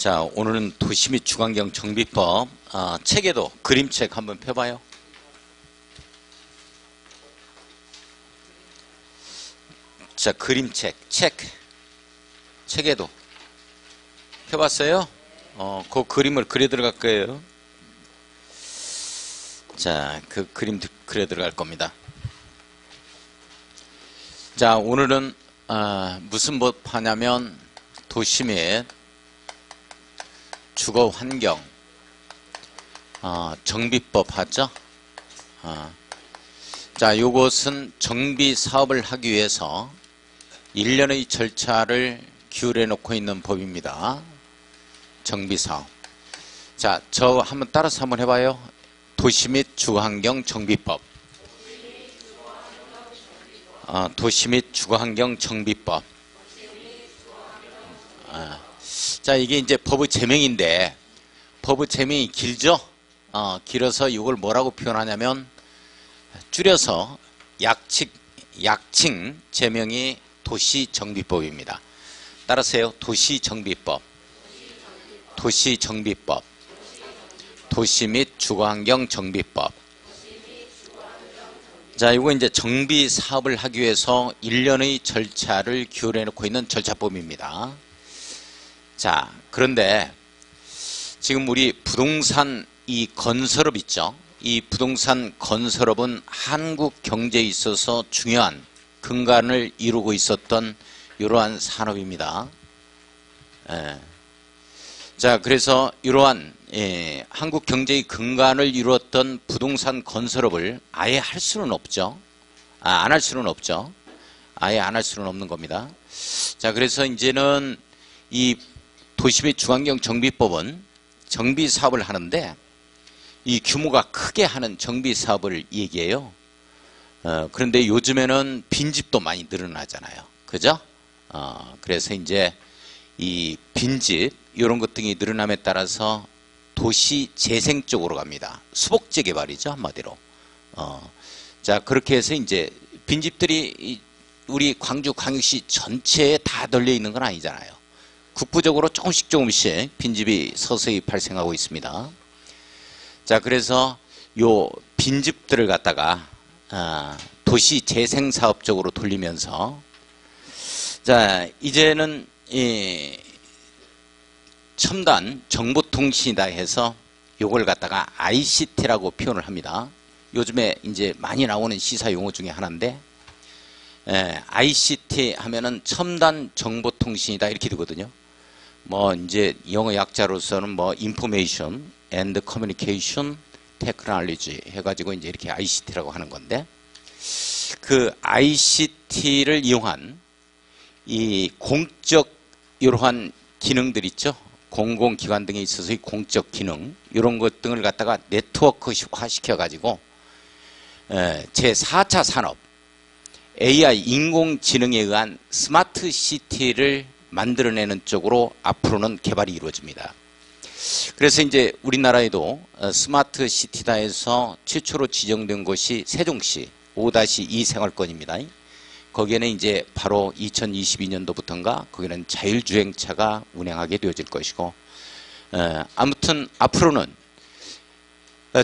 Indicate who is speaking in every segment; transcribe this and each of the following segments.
Speaker 1: 자, 오늘은 도시 및 주거환경 정비법 책에도 그림책 한번 펴봐요. 자, 그림책, 책에도 펴봤어요? 그 그림을 그려 들어갈 거예요. 자, 그 그림 그려 들어갈 겁니다. 자, 오늘은 무슨 법 하냐면 도시 및 주거환경 정비법 하죠. 자, 요것은 정비 사업을 하기 위해서 1년의 절차를 기울여 놓고 있는 법입니다. 정비 사업. 자, 저 한번 따라서 한번 해봐요. 도시 및 주거환경 정비법. 도시 및 주거환경 정비법. 자, 이게 이제 법의 제명인데, 법의 제명이 길죠? 길어서 이걸 뭐라고 표현하냐면, 줄여서 약칭 제명이 도시정비법입니다. 따라서요. 도시정비법. 도시정비법. 도시 및 주거환경 정비법. 자, 이거 이제 정비 사업을 하기 위해서 1년의 절차를 기울여 놓고 있는 절차법입니다. 자, 그런데 지금 우리 부동산 이 건설업 있죠? 이 부동산 건설업은 한국 경제에 있어서 중요한 근간을 이루고 있었던 이러한 산업입니다. 자, 그래서 이러한 한국 경제의 근간을 이루었던 부동산 건설업을 아예 할 수는 없죠. 안 할 수는 없죠. 아예 안 할 수는 없는 겁니다. 자, 그래서 이제는 이 도시 및 주거환경 정비법은 정비 사업을 하는데 이 규모가 크게 하는 정비 사업을 얘기해요. 그런데 요즘에는 빈집도 많이 늘어나잖아요. 그죠? 그래서 이제 이 빈집 이런 것 등이 늘어남에 따라서 도시 재생 쪽으로 갑니다. 수복재 개발이죠, 한마디로. 자, 그렇게 해서 이제 빈집들이 우리 광주 광역시 전체에 다 널려 있는 건 아니잖아요. 국부적으로 조금씩 빈집이 서서히 발생하고 있습니다. 자, 그래서 요 빈집들을 갖다가 도시 재생 사업 쪽으로 돌리면서 자, 이제는 이 첨단 정보통신이다 해서 요걸 갖다가 ICT라고 표현을 합니다. 요즘에 이제 많이 나오는 시사 용어 중에 하나인데 ICT 하면은 첨단 정보통신이다 이렇게 되거든요. 뭐 이제 영어 약자로서는 뭐 Information and Communication Technology 해가지고 이제 이렇게 ICT라고 하는 건데 그 ICT를 이용한 이 공적 이러한 기능들 있죠. 공공기관 등에 있어서의 공적 기능 이런 것 등을 갖다가 네트워크화 시켜가지고 제4차 산업 AI 인공지능에 의한 스마트 시티를 만들어내는 쪽으로 앞으로는 개발이 이루어집니다. 그래서 이제 우리나라에도 스마트 시티다 해서 최초로 지정된 곳이 세종시 5-2 생활권입니다. 거기에는 이제 바로 2022년도부터인가 거기는 자율주행차가 운행하게 되어질 것이고 아무튼 앞으로는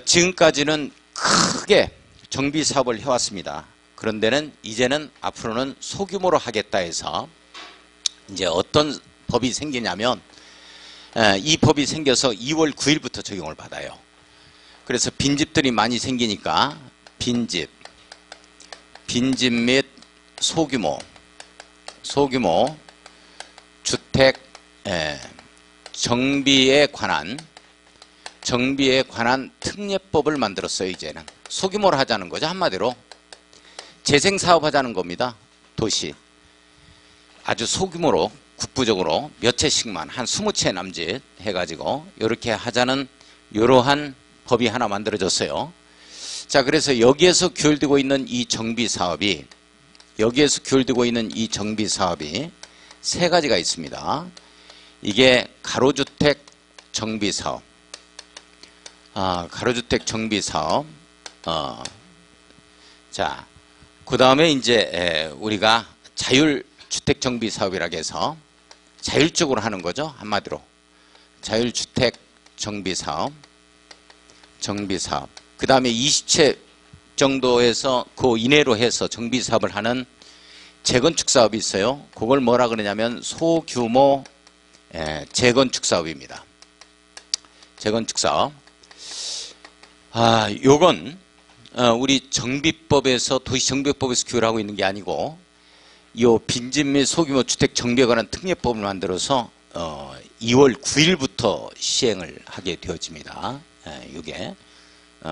Speaker 1: 지금까지는 크게 정비 사업을 해왔습니다. 그런데는 이제는 앞으로는 소규모로 하겠다 해서 이제 어떤 법이 생기냐면 이 법이 생겨서 2월 9일부터 적용을 받아요. 그래서 빈집들이 많이 생기니까 빈집 및 소규모 주택 정비에 관한 특례법을 만들었어요. 이제는 소규모로 하자는 거죠. 한마디로 재생사업 하자는 겁니다. 도시 아주 소규모로 국부적으로 몇 채씩만 한 20채 남짓 해가지고 이렇게 하자는 이러한 법이 하나 만들어졌어요. 자, 그래서 여기에서 규율되고 있는 이 정비 사업이 세 가지가 있습니다. 이게 가로주택 정비 사업, 자, 그 다음에 이제 우리가 자율주택 정비 사업이라고 해서 자율적으로 하는 거죠. 한마디로 자율주택 정비사업. 그 다음에 20채 정도에서 그 이내로 해서 정비사업을 하는 재건축 사업이 있어요. 그걸 뭐라 그러냐면 소규모 재건축 사업입니다. 재건축 사업. 요건 우리 정비법에서 도시정비법에서 규율 하고 있는 게 아니고 요 빈집 및 소규모 주택 정비에 관한 특례법을 만들어서 2월 9일부터 시행을 하게 되어집니다. 이게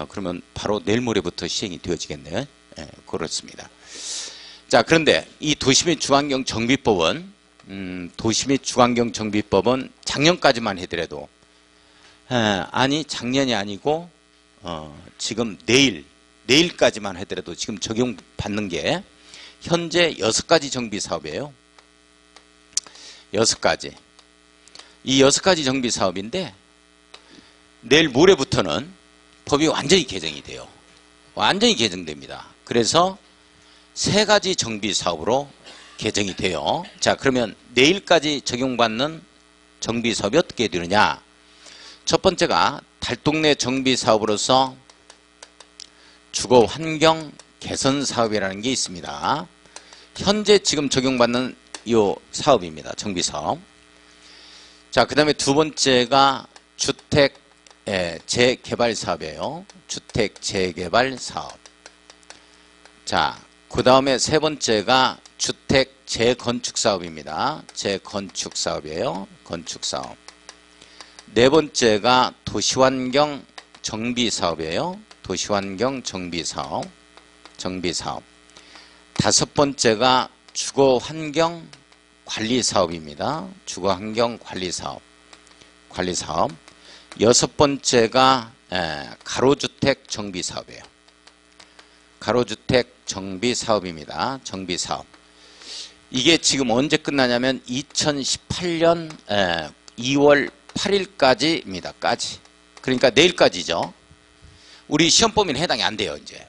Speaker 1: 그러면 바로 내일 모레부터 시행이 되어지겠네요. 그렇습니다. 자, 그런데 이 도시 및 주환경 정비법은 도시 및 주환경 정비법은 작년까지만 하더라도 아니 작년이 아니고 지금 내일까지만 하더라도 지금 적용받는 게 현재 6가지 정비 사업이에요. 6가지. 이 6가지 정비 사업인데 내일 모레부터는 법이 완전히 개정이 돼요. 완전히 개정됩니다. 그래서 3가지 정비 사업으로 개정이 돼요. 자, 그러면 내일까지 적용받는 정비 사업이 어떻게 되느냐? 첫 번째가 달동네 정비 사업으로서 주거 환경 개선 사업이라는 게 있습니다. 현재 지금 적용받는 이 사업입니다. 정비 사업. 자, 그 다음에 두 번째가 주택 재개발 사업이에요. 주택 재개발 사업. 자, 그 다음에 세 번째가 주택 재건축 사업입니다. 재건축 사업이에요. 건축 사업. 네 번째가 도시환경 정비 사업이에요. 도시환경 정비 사업. 정비 사업. 다섯 번째가 주거환경 관리 사업입니다. 주거환경 관리 사업. 관리 사업. 여섯 번째가 가로주택 정비 사업이에요. 가로주택 정비 사업입니다. 정비 사업. 이게 지금 언제 끝나냐면 2018년 2월 8일까지입니다. 그러니까 내일까지죠. 우리 시험 범위는 해당이 안 돼요, 이제.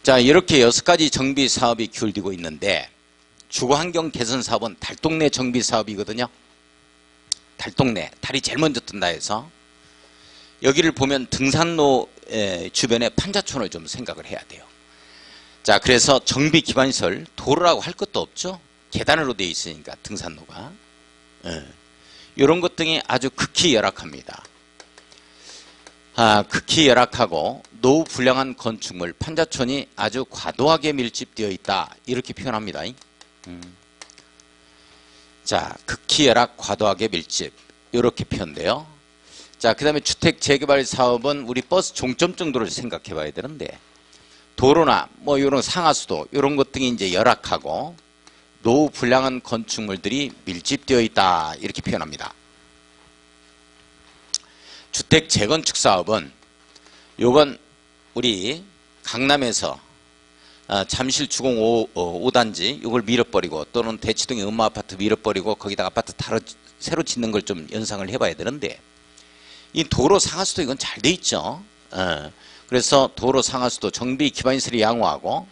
Speaker 1: 자, 이렇게 6가지 정비 사업이 규율되고 있는데 주거환경 개선 사업은 달동네 정비 사업이거든요. 달동네, 달이 제일 먼저 뜬다 해서 여기를 보면 등산로 주변에 판자촌을 좀 생각을 해야 돼요. 자, 그래서 정비 기반시설 도로라고 할 것도 없죠. 계단으로 되어 있으니까 등산로가. 이런 것 등이 아주 극히 열악합니다. 극히 열악하고 노후 불량한 건축물, 판자촌이 아주 과도하게 밀집되어 있다. 이렇게 표현합니다. 자, 극히 열악, 과도하게 밀집. 이렇게 표현돼요. 자, 그 다음에 주택 재개발 사업은 우리 버스 종점 정도를 생각해 봐야 되는데 도로나 뭐 이런 상하수도 이런 것 등이 이제 열악하고 노후 불량한 건축물들이 밀집되어 있다. 이렇게 표현합니다. 주택 재건축 사업은 요건 우리 강남에서 잠실 주공 5단지 이걸 밀어버리고 또는 대치동의 음마아파트 밀어버리고 거기다가 아파트 새로 짓는 걸 좀 연상을 해봐야 되는데 이 도로 상하수도 이건 잘 돼 있죠. 그래서 도로 상하수도 정비 기반시설이 양호하고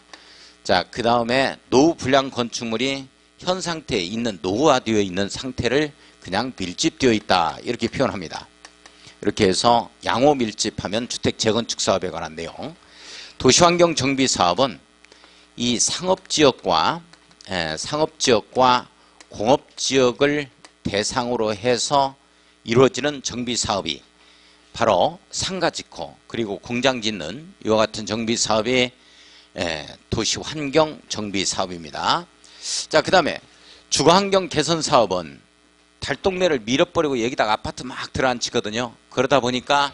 Speaker 1: 자, 그 다음에 노후 불량 건축물이 현 상태에 있는 노후화되어 있는 상태를 그냥 밀집되어 있다. 이렇게 표현합니다. 이렇게 해서 양호 밀집하면 주택 재건축 사업에 관한 내용. 도시환경 정비 사업은 이 상업지역과 공업지역을 대상으로 해서 이루어지는 정비 사업이 바로 상가 짓고 그리고 공장 짓는 이와 같은 정비 사업이 도시환경 정비 사업입니다. 자, 그 다음에 주거환경 개선 사업은 달동네를 밀어버리고 여기다가 아파트 막 들어앉히거든요. 그러다 보니까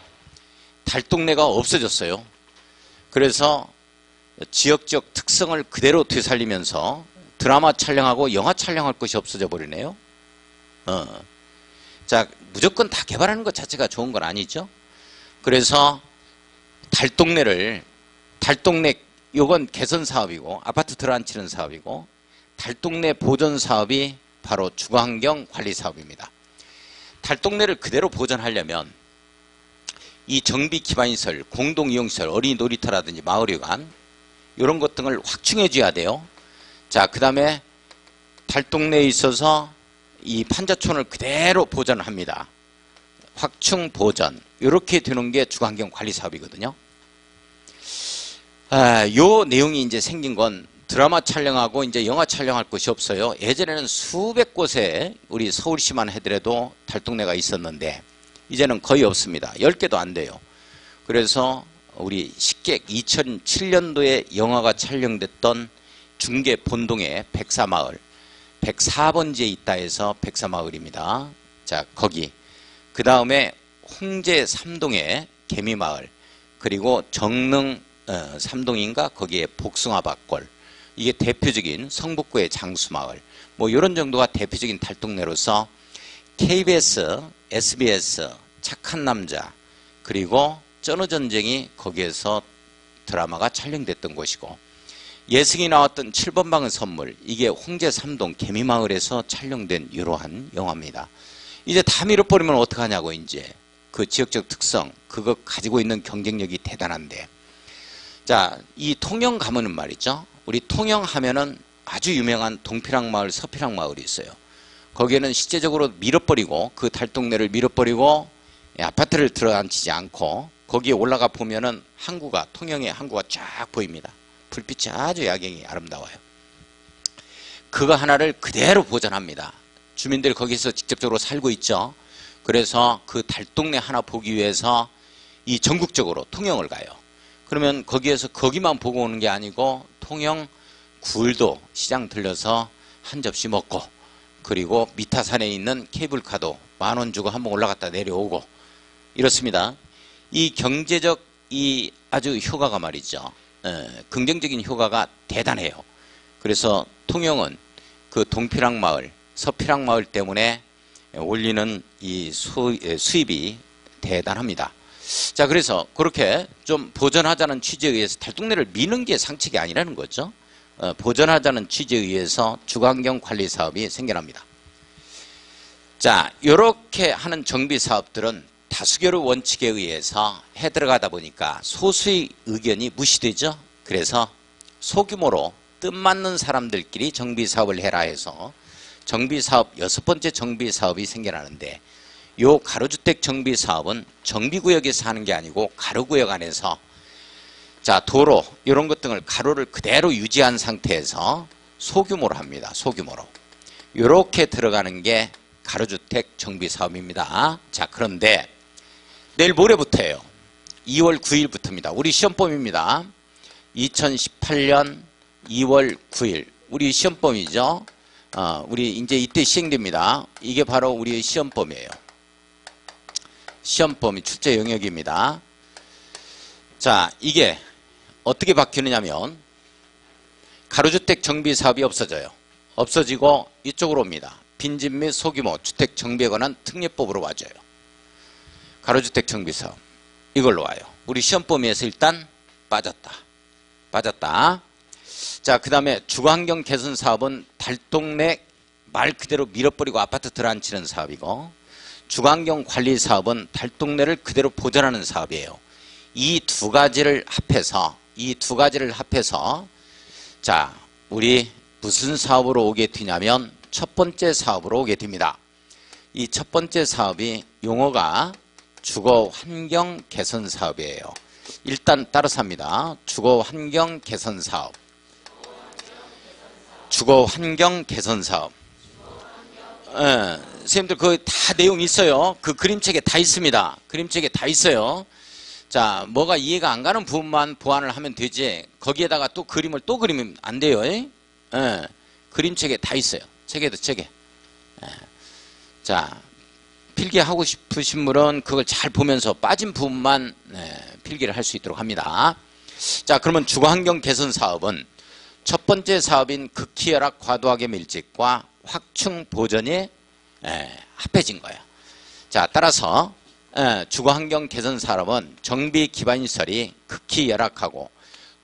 Speaker 1: 달동네가 없어졌어요. 그래서 지역적 특성을 그대로 되살리면서 드라마 촬영하고 영화 촬영할 것이 없어져 버리네요. 자, 무조건 다 개발하는 것 자체가 좋은 건 아니죠. 그래서 달동네 요건 개선 사업이고 아파트 들어앉히는 사업이고 달동네 보존 사업이 바로 주거환경 관리 사업입니다. 달동네를 그대로 보존하려면 이 정비 기반시설, 공동이용시설, 어린이 놀이터라든지 마을회관 이런 것 등을 확충해 줘야 돼요. 자, 그 다음에 달동네에 있어서 이 판자촌을 그대로 보존합니다. 확충 보전 이렇게 되는 게 주거환경관리 사업이거든요. 요 내용이 이제 생긴 건 드라마 촬영하고 이제 영화 촬영할 곳이 없어요. 예전에는 수백 곳에 우리 서울시만 하더라도 달동네가 있었는데 이제는 거의 없습니다. 10개도 안 돼요. 그래서 우리 식객 2007년도에 영화가 촬영됐던 중계 본동의 백사마을 104번지에 있다 해서 백사마을입니다. 자, 거기 그 다음에 홍제 3동의 개미마을 그리고 정릉 3동인가 거기에 복숭아밭골 이게 대표적인 성북구의 장수마을 뭐 이런 정도가 대표적인 달동네로서 KBS, SBS, 착한 남자 그리고 쩐우전쟁이 거기에서 드라마가 촬영됐던 곳이고 예승이 나왔던 7번 방의 선물 이게 홍제 3동 개미마을에서 촬영된 이러한 영화입니다. 이제 다 밀어버리면 어떡하냐고 이제 그 지역적 특성 그거 가지고 있는 경쟁력이 대단한데 자, 이 통영 가면은 말이죠. 우리 통영 하면은 아주 유명한 동피랑마을, 서피랑마을이 있어요. 거기에는 실제적으로 밀어버리고 그 달동네를 밀어버리고 아파트를 들어앉히지 않고 거기에 올라가 보면은 항구가 통영의 항구가 쫙 보입니다. 불빛이 아주 야경이 아름다워요. 그거 하나를 그대로 보존합니다. 주민들이 거기서 직접적으로 살고 있죠. 그래서 그 달동네 하나 보기 위해서 이 전국적으로 통영을 가요. 그러면 거기에서 거기만 보고 오는 게 아니고 통영 굴도 시장 들려서 한 접시 먹고 그리고 미타산에 있는 케이블카도 10,000원 주고 한번 올라갔다 내려오고 이렇습니다. 이 경제적 이 아주 효과가 말이죠. 긍정적인 효과가 대단해요. 그래서 통영은 그 동피랑마을, 서피랑마을 때문에 올리는 이 수입이 대단합니다. 자, 그래서 그렇게 좀 보존하자는 취지에 의해서 달동네를 미는 게 상책이 아니라는 거죠. 보존하자는 취지에 의해서 주거환경 관리 사업이 생겨납니다. 자, 이렇게 하는 정비 사업들은 다수결의 원칙에 의해서 해 들어가다 보니까 소수의 의견이 무시되죠. 그래서 소규모로 뜻맞는 사람들끼리 정비 사업을 해라 해서 정비 사업 6번째 정비 사업이 생겨나는데 요 가로주택 정비 사업은 정비구역에서 하는 게 아니고 가로구역 안에서 자, 도로 이런 것 등을 가로를 그대로 유지한 상태에서 소규모로 합니다. 소규모로. 이렇게 들어가는 게 가로주택 정비 사업입니다. 자, 그런데 내일 모레부터예요. 2월 9일부터입니다. 우리 시험범위입니다. 2018년 2월 9일 우리 시험범위죠. 우리 이제 이때 시행됩니다. 이게 바로 우리의 시험범위예요. 시험범위 출제 영역입니다. 자, 이게 어떻게 바뀌느냐면 가로주택 정비 사업이 없어져요. 없어지고 이쪽으로 옵니다. 빈집 및 소규모 주택 정비에 관한 특례법으로 와줘요. 가로주택 정비 사업 이걸로 와요. 우리 시험 범위에서 일단 빠졌다. 자, 그 다음에 주거환경 개선 사업은 달동네 말 그대로 밀어버리고 아파트 들어앉히는 사업이고 주거환경 관리 사업은 달동네를 그대로 보존하는 사업이에요. 이 두 가지를 합해서 자, 우리 무슨 사업으로 오게 되냐면 첫 번째 사업으로 오게 됩니다. 이 첫 번째 사업이 용어가 주거환경 개선 사업이에요. 일단 따라서 합니다. 주거환경 개선 사업. 주거환경 개선 사업. 선생님들 그 다 내용 있어요. 그 그림책에 다 있습니다. 그림책에 다 있어요. 자, 뭐가 이해가 안 가는 부분만 보완을 하면 되지 거기에다가 또 그림을 또 그리면 안 돼요. 그림책에 다 있어요. 책에도 책에. 자, 필기하고 싶으신 분은 그걸 잘 보면서 빠진 부분만 필기를 할 수 있도록 합니다. 자, 그러면 주거환경 개선 사업은 첫 번째 사업인 극히 열악 과도하게 밀집과 확충 보전이 합해진 거예요. 자, 따라서 주거환경 개선 사업은 정비 기반시설이 극히 열악하고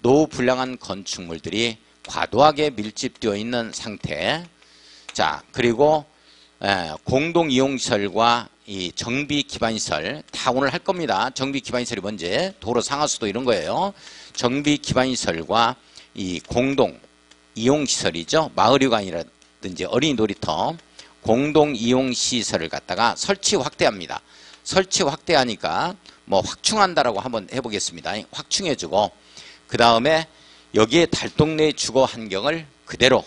Speaker 1: 노후 불량한 건축물들이 과도하게 밀집되어 있는 상태. 자, 그리고 공동이용시설과 이 정비 기반시설 다 오늘 할 겁니다. 정비 기반시설이 뭔지 도로 상하수도 이런 거예요. 정비 기반시설과 이 공동 이용시설이죠. 마을휴관이라든지 어린이 놀이터 공동 이용 시설을 갖다가 설치 확대합니다. 설치 확대하니까 뭐 확충한다라고 한번 해보겠습니다. 확충해주고 그 다음에 여기에 달동 내 주거 환경을 그대로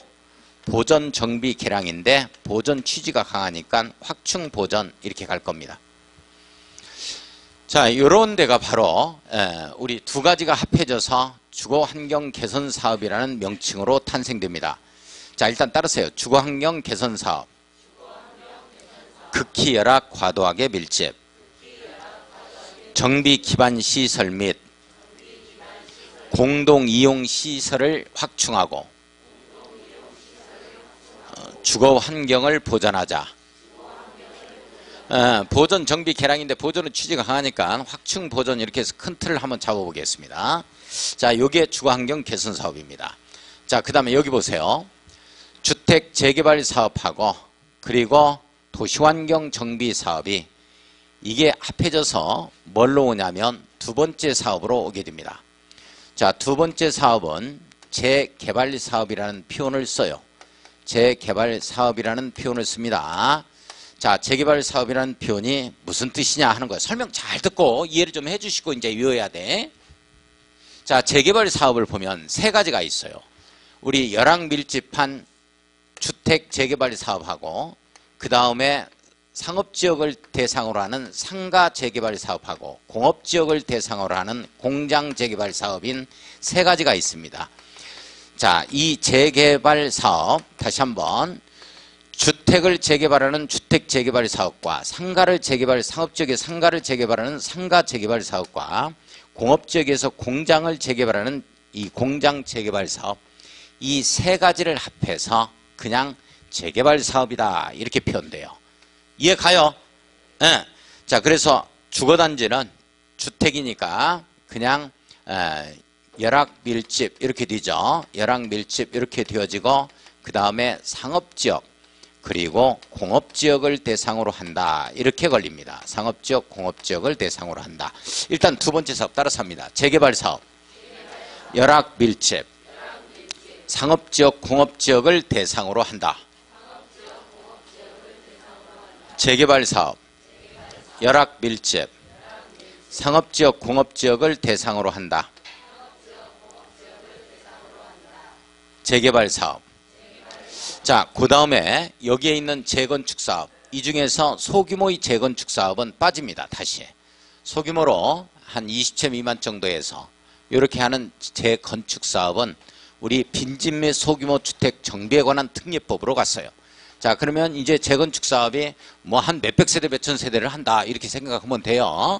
Speaker 1: 보전 정비 개량인데 보전 취지가 강하니까 확충 보전 이렇게 갈 겁니다. 자, 요런 데가 바로 우리 두 가지가 합해져서 주거환경 개선 사업이라는 명칭으로 탄생됩니다. 자, 일단 따르세요. 주거환경 개선 사업. 극히 열악 과도하게 밀집. 정비 기반 시설 및 공동 이용 시설을 확충하고 주거 환경을 보전하자. 보전 정비 개량인데 보전은 취지가 강하니까 확충 보전 이렇게 해서 큰 틀을 한번 잡아보겠습니다. 자, 요게 주거 환경 개선 사업입니다. 자, 그 다음에 여기 보세요. 주택 재개발 사업하고 그리고 도시환경 정비 사업이 이게 합해져서 뭘로 오냐면 두 번째 사업으로 오게 됩니다. 자, 두 번째 사업은 재개발 사업이라는 표현을 써요. 재개발 사업이라는 표현을 씁니다. 자, 재개발 사업이라는 표현이 무슨 뜻이냐 하는 거예요. 설명 잘 듣고 이해를 좀 해주시고 이제 외워야 돼. 자, 재개발 사업을 보면 세 가지가 있어요. 우리 열악 밀집한 주택 재개발 사업하고 그 다음에 상업지역을 대상으로 하는 상가 재개발 사업하고 공업지역을 대상으로 하는 공장 재개발 사업인 세 가지가 있습니다. 자, 이 재개발 사업 다시 한번 주택을 재개발하는 주택 재개발 사업과 상가를 재개발 상업지역의 상가를 재개발하는 상가 재개발 사업과 공업지역에서 공장을 재개발하는 이 공장 재개발 사업 이 세 가지를 합해서 그냥 재개발 사업이다 이렇게 표현돼요. 이해 가요? 네. 자, 그래서 주거단지는 주택이니까 그냥 열악 밀집 이렇게 되죠. 열악 밀집 이렇게 되어지고 그 다음에 상업지역 그리고 공업지역을 대상으로 한다 이렇게 걸립니다. 상업지역 공업지역을 대상으로 한다. 일단 두 번째 사업 따라서 합니다. 재개발 사업 열악 밀집 상업지역 공업지역을 대상으로 한다. 재개발 사업 열악 밀집 상업지역 공업지역을 대상으로 한다. 재개발 사업. 자, 그 다음에 여기에 있는 재건축 사업 이 중에서 소규모의 재건축 사업은 빠집니다. 다시 소규모로 한 20채 미만 정도에서 이렇게 하는 재건축 사업은 우리 빈집 및 소규모 주택 정비에 관한 특례법으로 갔어요. 자, 그러면 이제 재건축 사업이 뭐 한 몇백 세대 몇천 세대를 한다 이렇게 생각하면 돼요.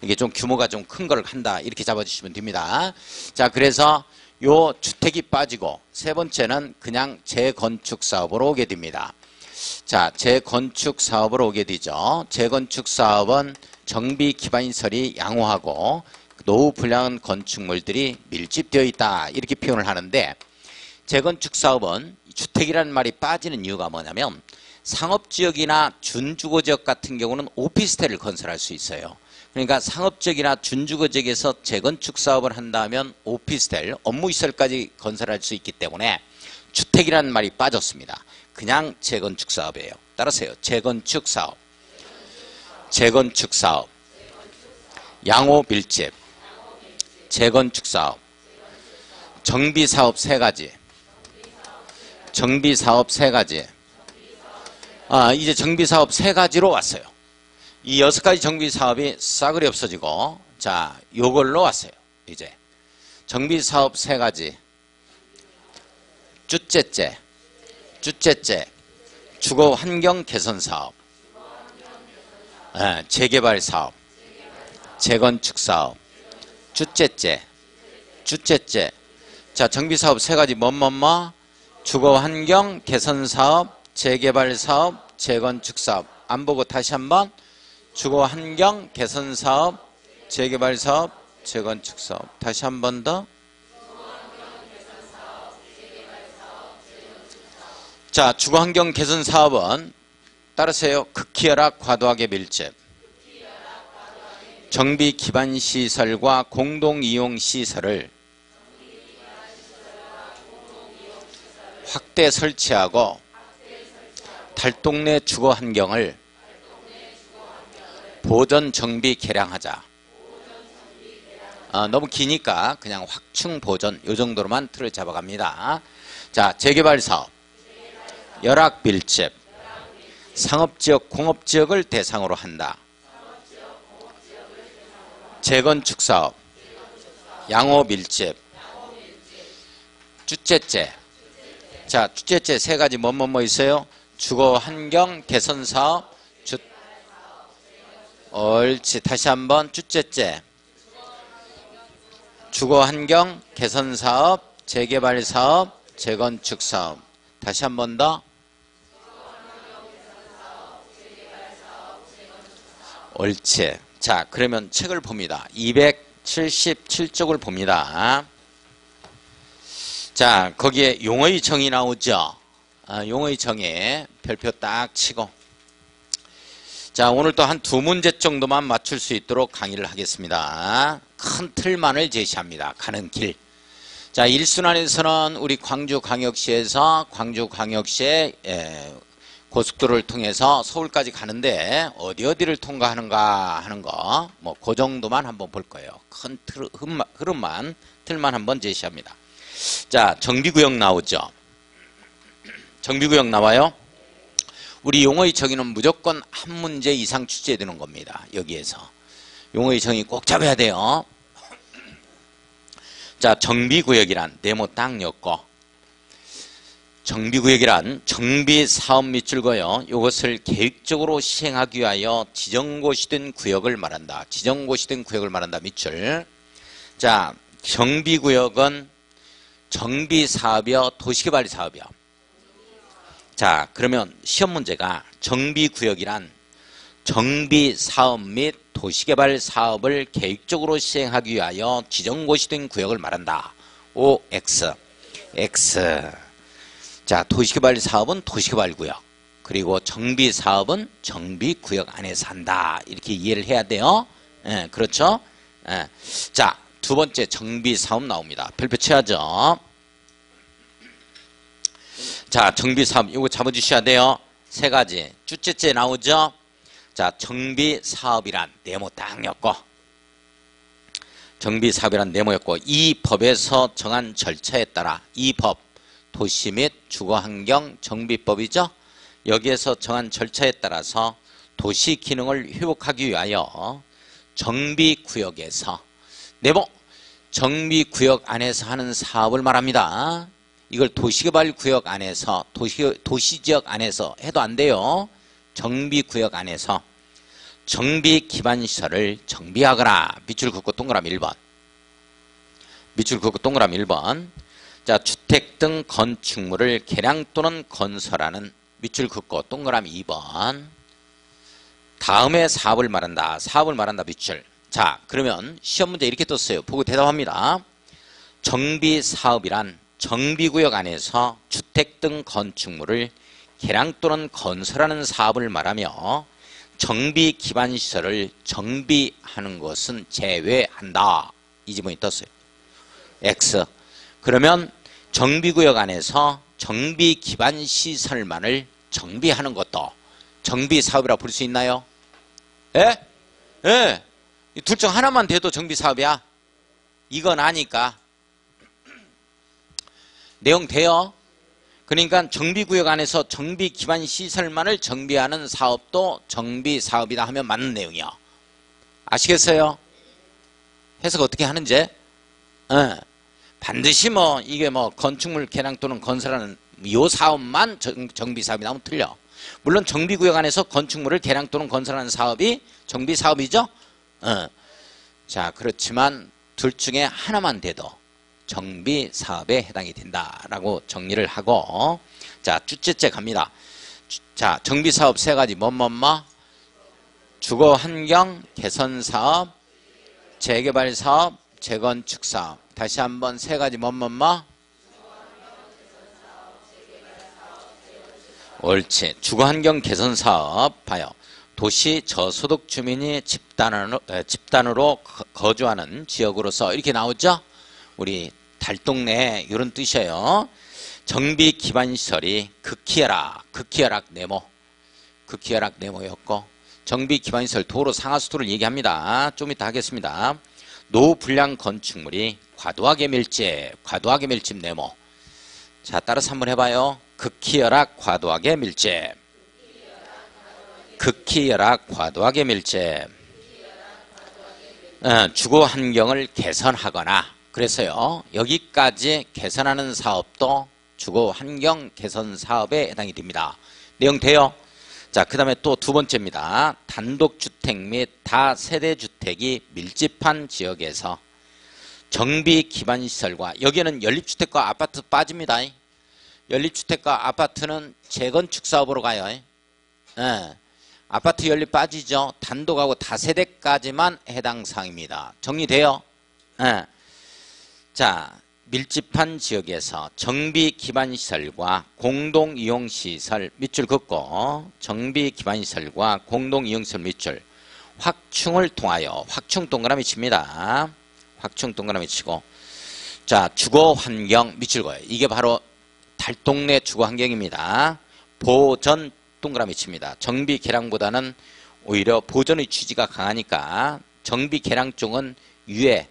Speaker 1: 이게 좀 규모가 좀 큰 걸 한다 이렇게 잡아주시면 됩니다. 자, 그래서 요 주택이 빠지고 세 번째는 그냥 재건축 사업으로 오게 됩니다. 자, 재건축 사업으로 오게 되죠. 재건축 사업은 정비 기반시설이 양호하고 노후 불량한 건축물들이 밀집되어 있다 이렇게 표현을 하는데 재건축 사업은 주택이라는 말이 빠지는 이유가 뭐냐면 상업지역이나 준주거지역 같은 경우는 오피스텔을 건설할 수 있어요. 그러니까 상업지역이나 준주거지역에서 재건축 사업을 한다면 오피스텔, 업무시설까지 건설할 수 있기 때문에 주택이라는 말이 빠졌습니다. 그냥 재건축 사업이에요. 따라서요. 재건축 사업, 재건축 사업, 양호 밀집, 재건축 사업, 정비 사업 세 가지. 정비 사업 세 가지. 이제 정비 사업 세 가지로 왔어요. 이 6가지 정비 사업이 싸그리 없어지고 자, 요걸로 왔어요. 이제 정비 사업 세 가지. 쭈째째. 주거 환경 개선 사업. 재개발 사업. 재건축 사업. 쭈째째. 자, 정비 사업 세 가지 뭐뭐뭐 주거 환경 개선 사업, 재개발 사업, 재건축 사업. 안 보고 다시 한번 주거 환경 개선 사업, 재개발 사업, 재건축 사업. 다시 한 번 더. 자, 주거 환경 개선 사업은 따르세요. 극히 열악 과도하게 밀집. 정비 기반 시설과 공동 이용 시설을 확대 설치하고 달동네 주거 환경을 보전 정비 개량하자. 너무 기니까 그냥 확충 보전 요 정도로만 틀을 잡아갑니다. 자, 재개발 사업, 열악 밀집, 상업지역, 공업지역을 대상으로 한다. 재건축 사업, 양호 밀집, 주째째. 자, 주째째 세 가지 뭐 있어요? 주거 환경 개선 사업, 옳지. 다시 한번 주째째. 주거 환경 개선 사업, 재개발 사업, 재건축 사업. 다시 한 번 더. 옳지. 자, 그러면 책을 봅니다. 277쪽을 봅니다. 자, 거기에 용어의 정의 나오죠. 용어의 정의 별표 딱 치고. 자, 오늘 또 한 두 문제 정도만 맞출 수 있도록 강의를 하겠습니다. 큰 틀만을 제시합니다. 가는 길. 자, 1순환에서는 우리 광주광역시에서 광주광역시의 고속도로를 통해서 서울까지 가는데 어디를 통과하는가 하는 거, 뭐 그 정도만 한번 볼 거예요. 큰 흐름만, 틀만 한번 제시합니다. 자, 정비구역 나오죠. 정비구역 나와요. 우리 용어의 정의는 무조건 한 문제 이상 출제되는 겁니다. 여기에서 용어의 정의 꼭 잡아야 돼요. 자, 정비구역이란 네모 딱 엮고, 정비구역이란 정비사업 밑줄고요. 이것을 계획적으로 시행하기 위하여 지정고시된 구역을 말한다. 지정고시된 구역을 말한다. 밑줄. 자, 정비구역은 정비사업이요, 도시개발 사업이요? 자, 그러면 시험 문제가 정비구역이란 정비사업 및 도시개발 사업을 계획적으로 시행하기 위하여 지정고시된 구역을 말한다. OX. X. 자, 도시개발 사업은 도시개발구역, 그리고 정비사업은 정비구역 안에서 한다. 이렇게 이해를 해야 돼요. 예, 그렇죠? 예. 자, 두 번째 정비사업 나옵니다. 별표 쳐야죠. 자, 정비사업 이거 잡아주셔야 돼요. 세 가지. 주째째 나오죠. 자, 정비사업이란 네모 딱 엮고, 정비사업이란 네모 엮고, 이 법에서 정한 절차에 따라, 이 법, 도시 및 주거환경 정비법이죠. 여기에서 정한 절차에 따라서 도시 기능을 회복하기 위하여 정비구역에서, 네모, 정비구역 안에서 하는 사업을 말합니다. 이걸 도시개발구역 안에서, 도시지역 안에서 해도 안 돼요. 정비구역 안에서 정비기반시설을 정비하거나. 밑줄 긋고 동그라미 1번. 밑줄 긋고 동그라미 1번. 자, 주택 등 건축물을 개량 또는 건설하는. 밑줄 긋고 동그라미 2번. 다음에 사업을 말한다. 사업을 말한다. 밑줄. 자, 그러면 시험 문제 이렇게 떴어요. 보고 대답합니다. 정비사업이란 정비구역 안에서 주택 등 건축물을 개량 또는 건설하는 사업을 말하며 정비기반시설을 정비하는 것은 제외한다. 이 지문이 떴어요. X. 그러면 정비구역 안에서 정비기반시설만을 정비하는 것도 정비사업이라 부를 수 있나요? 예? 예. 둘 중 하나만 돼도 정비사업이야. 이건 아니까. 내용 돼요? 그러니까 정비구역 안에서 정비기반시설만을 정비하는 사업도 정비사업이다 하면 맞는 내용이요. 아시겠어요? 해석 어떻게 하는지? 반드시 뭐 이게 뭐 건축물 개량 또는 건설하는 요 사업만 정비사업이 나오면 틀려. 물론 정비구역 안에서 건축물을 개량 또는 건설하는 사업이 정비사업이죠. 자, 그렇지만 둘 중에 하나만 돼도 정비사업에 해당이 된다라고 정리를 하고, 자, 주째째 갑니다. 자, 정비사업 세 가지 뭐 주거환경 개선사업, 재개발사업, 재건축사업. 다시 한번 세 가지 뭐 옳지. 주거환경 개선사업 봐요. 도시 저소득 주민이 집단으로 거주하는 지역으로서 이렇게 나오죠. 우리 달동네 이런 뜻이에요. 정비 기반 시설이 극히열악 네모였고, 정비 기반 시설 도로 상하수도를 얘기합니다. 좀 이따 하겠습니다. 노후 불량 건축물이 과도하게 밀집 네모. 자, 따라서 한번 해봐요. 극히열악 과도하게 밀집. 주거 환경을 개선하거나, 그래서요, 여기까지 개선하는 사업도 주거 환경 개선 사업에 해당이 됩니다. 내용 돼요? 자, 그 다음에 또 두 번째입니다. 단독주택 및 다세대주택이 밀집한 지역에서 정비 기반 시설과, 여기는 연립주택과 아파트 빠집니다. 연립주택과 아파트는 재건축 사업으로 가요. 아파트 연립 빠지죠. 단독하고 다세대까지만 해당 사항입니다. 정리돼요? 자, 밀집한 지역에서 정비 기반 시설과 공동 이용 시설 밑줄 긋고, 정비 기반 시설과 공동 이용 시설 밑줄, 확충을 통하여, 확충 동그라미 칩니다. 확충 동그라미 치고, 자, 주거 환경 밑줄 거예요. 이게 바로 달동네 주거 환경입니다. 보전 동그라미 칩니다. 정비 개량보다는 오히려 보전의 취지가 강하니까 정비 개량 쪽은 위에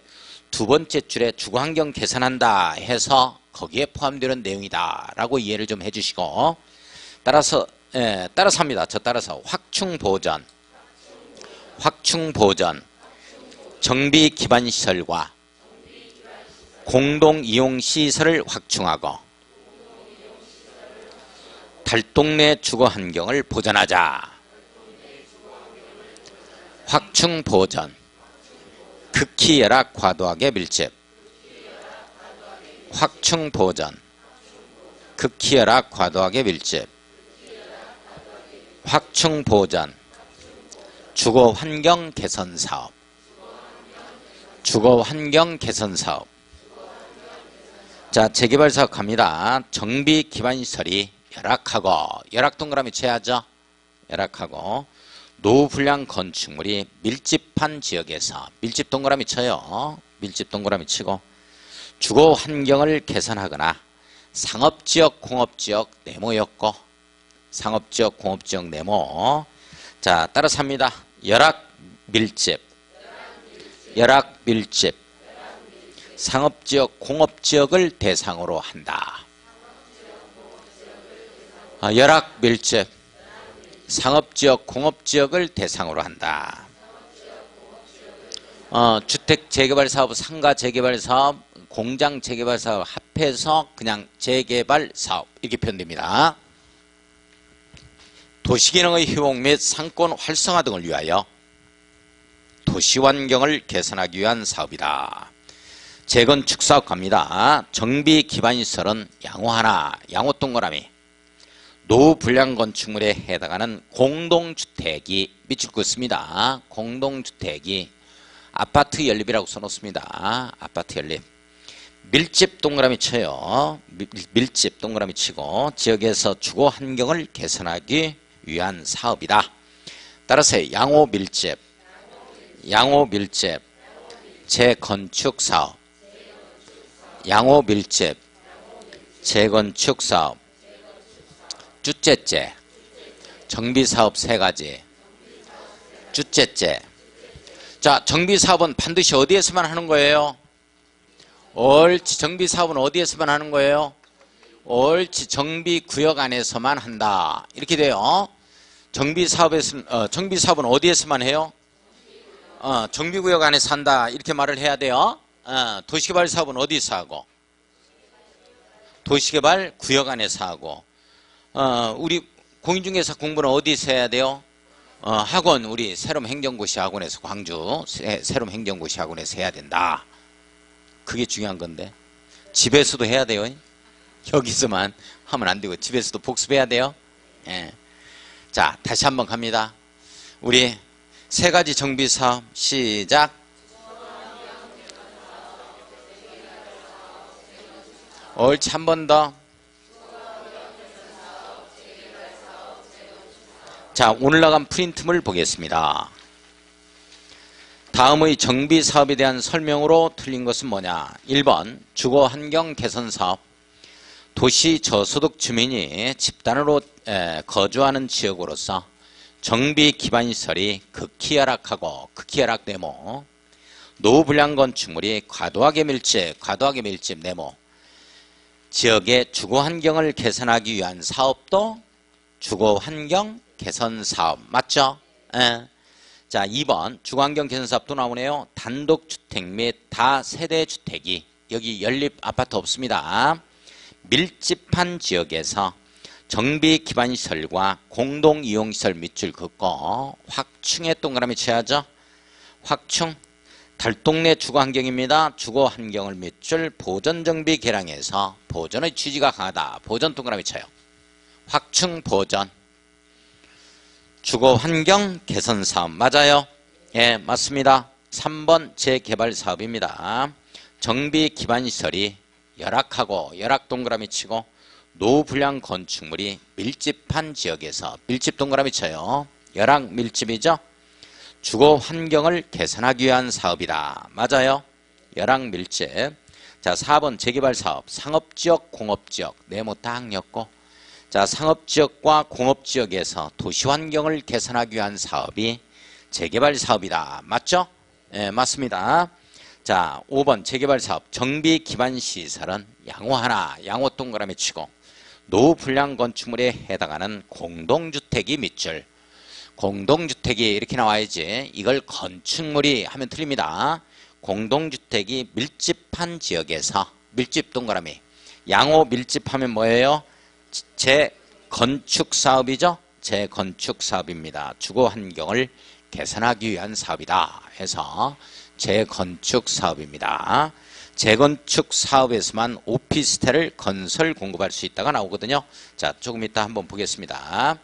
Speaker 1: 두 번째 줄에 주거환경 개선한다 해서 거기에 포함되는 내용이다 라고 이해를 좀 해주시고, 따라서 합니다. 저 따라서 확충보전 정비 기반 시설과 공동 이용 시설을 확충하고 달동네 주거 환경을 보전하자. 확충보전 극히 열악 과도하게 밀집. 확충보전 극히 열악 과도하게 밀집. 확충보전 주거환경 개선사업. 주거환경 개선사업. 자, 재개발사업 갑니다. 정비 기반시설이 열악하고, 열악 동그라미 쳐야죠. 열악하고 노후 불량 건축물이 밀집한 지역에서, 밀집 동그라미 쳐요. 밀집 동그라미 치고, 주거 환경을 개선하거나 상업지역 공업지역 네모였고, 상업지역 공업지역 네모. 자, 따라서 합니다. 열악 밀집 상업지역 공업지역을 대상으로 한다. 열악 밀집 상업지역 공업지역을 대상으로 한다. 주택 재개발 사업, 상가 재개발 사업, 공장 재개발 사업 합해서 그냥 재개발 사업 이렇게 표현됩니다. 도시기능의 효용 및 상권 활성화 등을 위하여 도시환경을 개선하기 위한 사업이다. 재건축 사업 갑니다. 정비 기반시설은 양호 하나, 양호 동그라미. 노후 불량 건축물에 해당하는 공동주택이 밑줄 긋습니다. 공동주택이 아파트 연립이라고 써놓습니다. 아파트 연립. 밀집 동그라미 쳐요. 밀집 동그라미 치고 지역에서 주거 환경을 개선하기 위한 사업이다. 따라서 양호 밀집 재건축 사업. 양호 밀집 재건축 사업. 주째째 정비사업 3가지. 주째째. 자, 정비사업은 반드시 어디에서만 하는 거예요? 옳지. 정비사업은 어디에서만 하는 거예요? 옳지. 정비구역 안에서만 한다. 이렇게 돼요. 정비사업은 어디에서만 해요? 정비구역 안에서 한다. 이렇게 말을 해야 돼요. 도시개발 사업은 어디서 하고? 도시개발 구역 안에서 하고. 우리 공인중개사 공부는 어디서 해야 돼요? 학원, 우리 새롬 행정고시 학원에서, 광주 새롬 행정고시 학원에서 해야 된다. 그게 중요한 건데 집에서도 해야 돼요. 여기서만 하면 안 되고 집에서도 복습해야 돼요. 예. 자, 다시 한번 갑니다. 우리 3가지 정비사업 시작. 옳지. 한 번 더. 자, 오늘 나간 프린트물 보겠습니다. 다음의 정비사업에 대한 설명으로 틀린 것은 뭐냐? 1번 주거환경 개선사업. 도시 저소득 주민이 집단으로 거주하는 지역으로서 정비 기반시설이 극히 열악하고 극히 열악 네모, 노후 불량 건축물이 과도하게 밀집 네모, 지역의 주거 환경을 개선하기 위한 사업도 주거 환경 개선 사업 맞죠? 예. 자, 2번 주거 환경 개선 사업도 나오네요. 단독주택 및 다세대 주택이 여기 연립 아파트 없습니다. 밀집한 지역에서 정비 기반시설과 공동이용시설 밑줄 긋고 확충에 동그라미 쳐야죠. 확충. 달동네 주거환경입니다. 주거환경을 밑줄 보전정비 개량해서 보전의 취지가 강하다. 보전 동그라미 쳐요. 확충 보전. 주거환경 개선사업 맞아요? 예, 맞습니다. 3번 재개발사업입니다. 정비 기반시설이 열악하고 열악 동그라미 치고 노후 불량 건축물이 밀집한 지역에서 밀집 동그라미 쳐요. 열악 밀집이죠. 주거 환경을 개선하기 위한 사업이다. 맞아요. 열악 밀집. 자, 4번 재개발 사업. 상업지역, 공업지역. 네모 딱 엮고. 자, 상업지역과 공업지역에서 도시 환경을 개선하기 위한 사업이 재개발 사업이다. 맞죠? 네, 맞습니다. 자, 5번 재개발 사업. 정비 기반 시설은 양호 하나, 양호 동그라미 치고 노후 불량 건축물에 해당하는 공동주택이 밑줄. 공동주택이 이렇게 나와야지. 이걸 건축물이 하면 틀립니다. 공동주택이 밀집한 지역에서 밀집 동그라미. 양호 밀집하면 뭐예요? 재건축 사업이죠. 재건축 사업입니다. 주거 환경을 개선하기 위한 사업이다 해서 재건축 사업입니다. 재건축 사업에서만 오피스텔을 건설 공급할 수 있다가 나오거든요. 자, 조금 이따 한번 보겠습니다.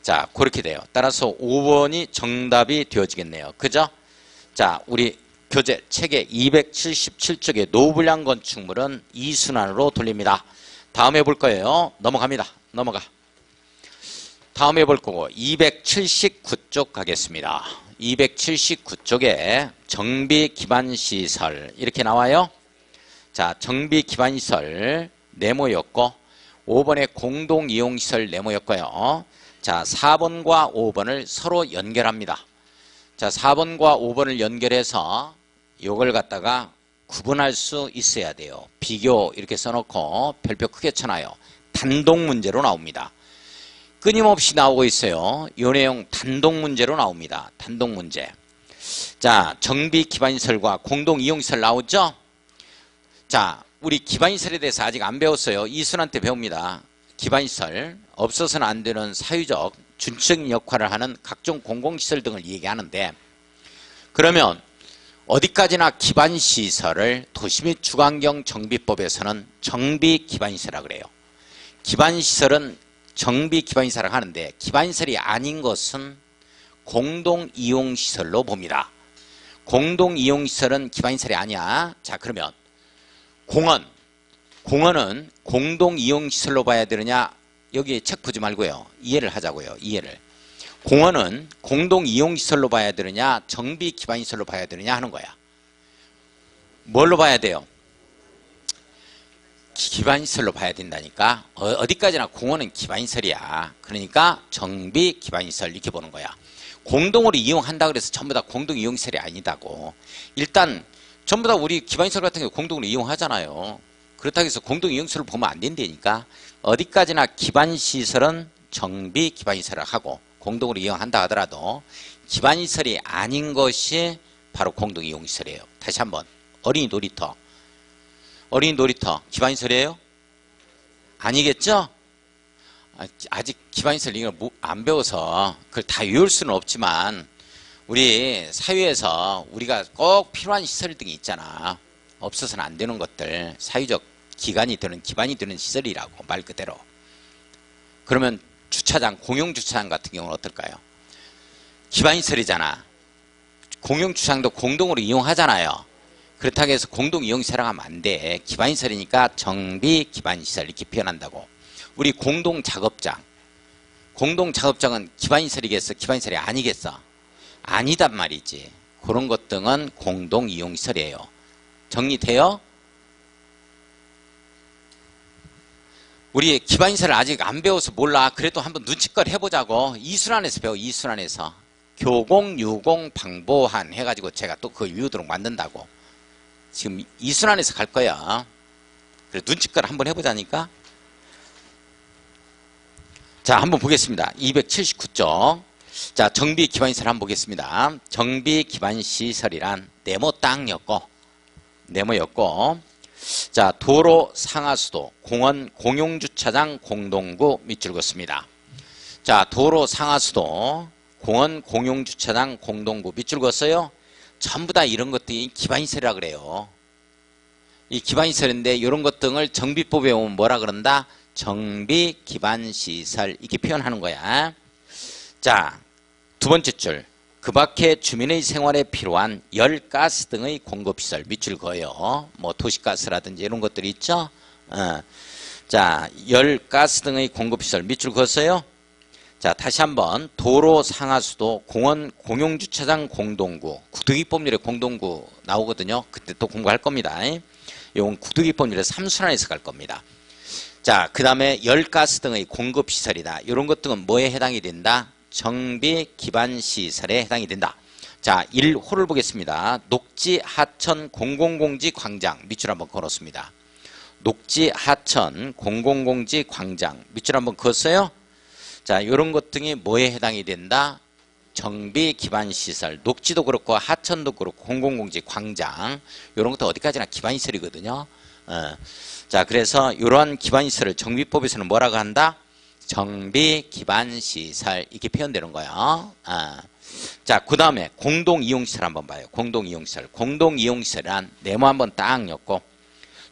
Speaker 1: 자, 그렇게 돼요. 따라서 5번이 정답이 되어지겠네요. 그죠? 자, 우리 교재 책의 277쪽의 노후불량 건축물은 2순환으로 돌립니다. 다음에 볼 거예요. 넘어갑니다. 넘어가. 다음에 볼 거고 279쪽 가겠습니다. 279쪽에 정비기반시설 이렇게 나와요. 자, 정비기반시설 네모였고 5번에 공동이용시설 네모였고요. 자, 4번과 5번을 서로 연결합니다. 자, 4번과 5번을 연결해서 이걸 갖다가 구분할 수 있어야 돼요. 비교 이렇게 써놓고 별표 크게 쳐놔요. 단독 문제로 나옵니다. 끊임없이 나오고 있어요. 이 내용 단독 문제로 나옵니다. 단독 문제. 자, 정비 기반시설과 공동이용시설 나오죠? 자, 우리 기반시설에 대해서 아직 안 배웠어요. 이순환 때 배웁니다. 기반시설, 없어서는 안 되는 사유적, 준칙 역할을 하는 각종 공공시설 등을 얘기하는데, 그러면 어디까지나 기반시설을 도시및 주거환경 정비법에서는 정비기반시설이라고 그래요. 기반시설은 정비기반시설을 하는데 기반시설이 아닌 것은 공동이용시설로 봅니다. 공동이용시설은 기반시설이 아니야. 자, 그러면 공원은 공동이용시설로 봐야 되느냐? 여기 책 보지 말고요. 이해를 하자고요. 이해를. 공원은 공동이용시설로 봐야 되느냐? 정비기반시설로 봐야 되느냐 하는 거야. 뭘로 봐야 돼요? 기반시설로 봐야 된다니까. 어디까지나 공원은 기반시설이야. 그러니까 정비기반시설 이렇게 보는 거야. 공동으로 이용한다 그래서 전부 다 공동이용시설이 아니다고. 일단 전부 다 우리 기반시설 같은 경우 공동으로 이용하잖아요. 그렇다고 해서 공동이용시설을 보면 안 된다니까. 어디까지나 기반시설은 정비기반시설을 하고 공동으로 이용한다 하더라도 기반시설이 아닌 것이 바로 공동이용시설이에요. 다시 한번. 어린이 놀이터 기반시설이에요? 아니겠죠? 아직 기반시설 이걸 안 배워서 그걸 다 외울 수는 없지만 우리 사회에서 우리가 꼭 필요한 시설 등이 있잖아. 없어서는 안 되는 것들, 사회적 기반이 되는 시설이라고 말 그대로. 그러면 주차장, 공용주차장 같은 경우는 어떨까요? 기반시설이잖아. 공용주차장도 공동으로 이용하잖아요. 그렇다고 해서 공동이용시설 하면 안 돼. 기반시설이니까 정비기반시설 이렇게 표현한다고. 우리 공동작업장은 기반시설이겠어? 기반시설이 아니겠어? 아니단 말이지. 그런 것 등은 공동이용시설이에요. 정리돼요? 우리 기반시설을 아직 안 배워서 몰라. 그래도 한번 눈치껏 해보자고. 이순환에서 배워. 이순환에서. 교공, 유공, 방보한 해가지고 제가 또 그거 외우도록 만든다고. 지금 이순환에서 갈 거야. 그래 눈치껏 한번 해보자니까. 자, 한번 보겠습니다. 279쪽. 자, 정비 기반시설 한번 보겠습니다. 정비 기반시설이란 네모 딱 엮고 자, 도로, 상하수도, 공원, 공용주차장, 공동구 밑줄 긋습니다. 자, 도로, 상하수도, 공원, 공용주차장, 공동구 밑줄 긋어요. 전부 다 이런 것들이 기반시설이라 그래요. 이 기반시설인데 이런 것 등을 정비법에 오면 뭐라 그런다? 정비기반시설 이렇게 표현하는 거야. 자, 두 번째 줄. 그 밖에 주민의 생활에 필요한 열, 가스 등의 공급시설 밑줄 그어요. 뭐 도시가스라든지 이런 것들이 있죠. 자, 열, 가스 등의 공급시설 밑줄 그었어요. 자, 다시 한번 도로, 상하수도, 공원, 공용주차장, 공동구. 구두기법률에 공동구 나오거든요. 그때 또 공부할 겁니다. 이건 구두기법률에 3순환에서 갈 겁니다. 자, 그 다음에 열, 가스 등의 공급시설이다. 이런 것 등은 뭐에 해당이 된다? 정비기반시설에 해당이 된다. 자, 1호를 보겠습니다. 녹지, 하천, 공공공지, 광장 밑줄 한번 걸었습니다. 녹지, 하천, 공공공지, 광장 밑줄 한번 그었어요. 자, 이런 것 등이 뭐에 해당이 된다? 정비기반시설. 녹지도 그렇고 하천도 그렇고 공공공지, 광장 이런 것도 어디까지나 기반시설이거든요. 자, 그래서 이러한 기반시설을 정비법에서는 뭐라고 한다? 정비기반시설 이렇게 표현되는 거예요. 자, 그 다음에 공동이용시설 한번 봐요. 공동이용시설. 공동이용시설이란 네모 한번 딱 엮고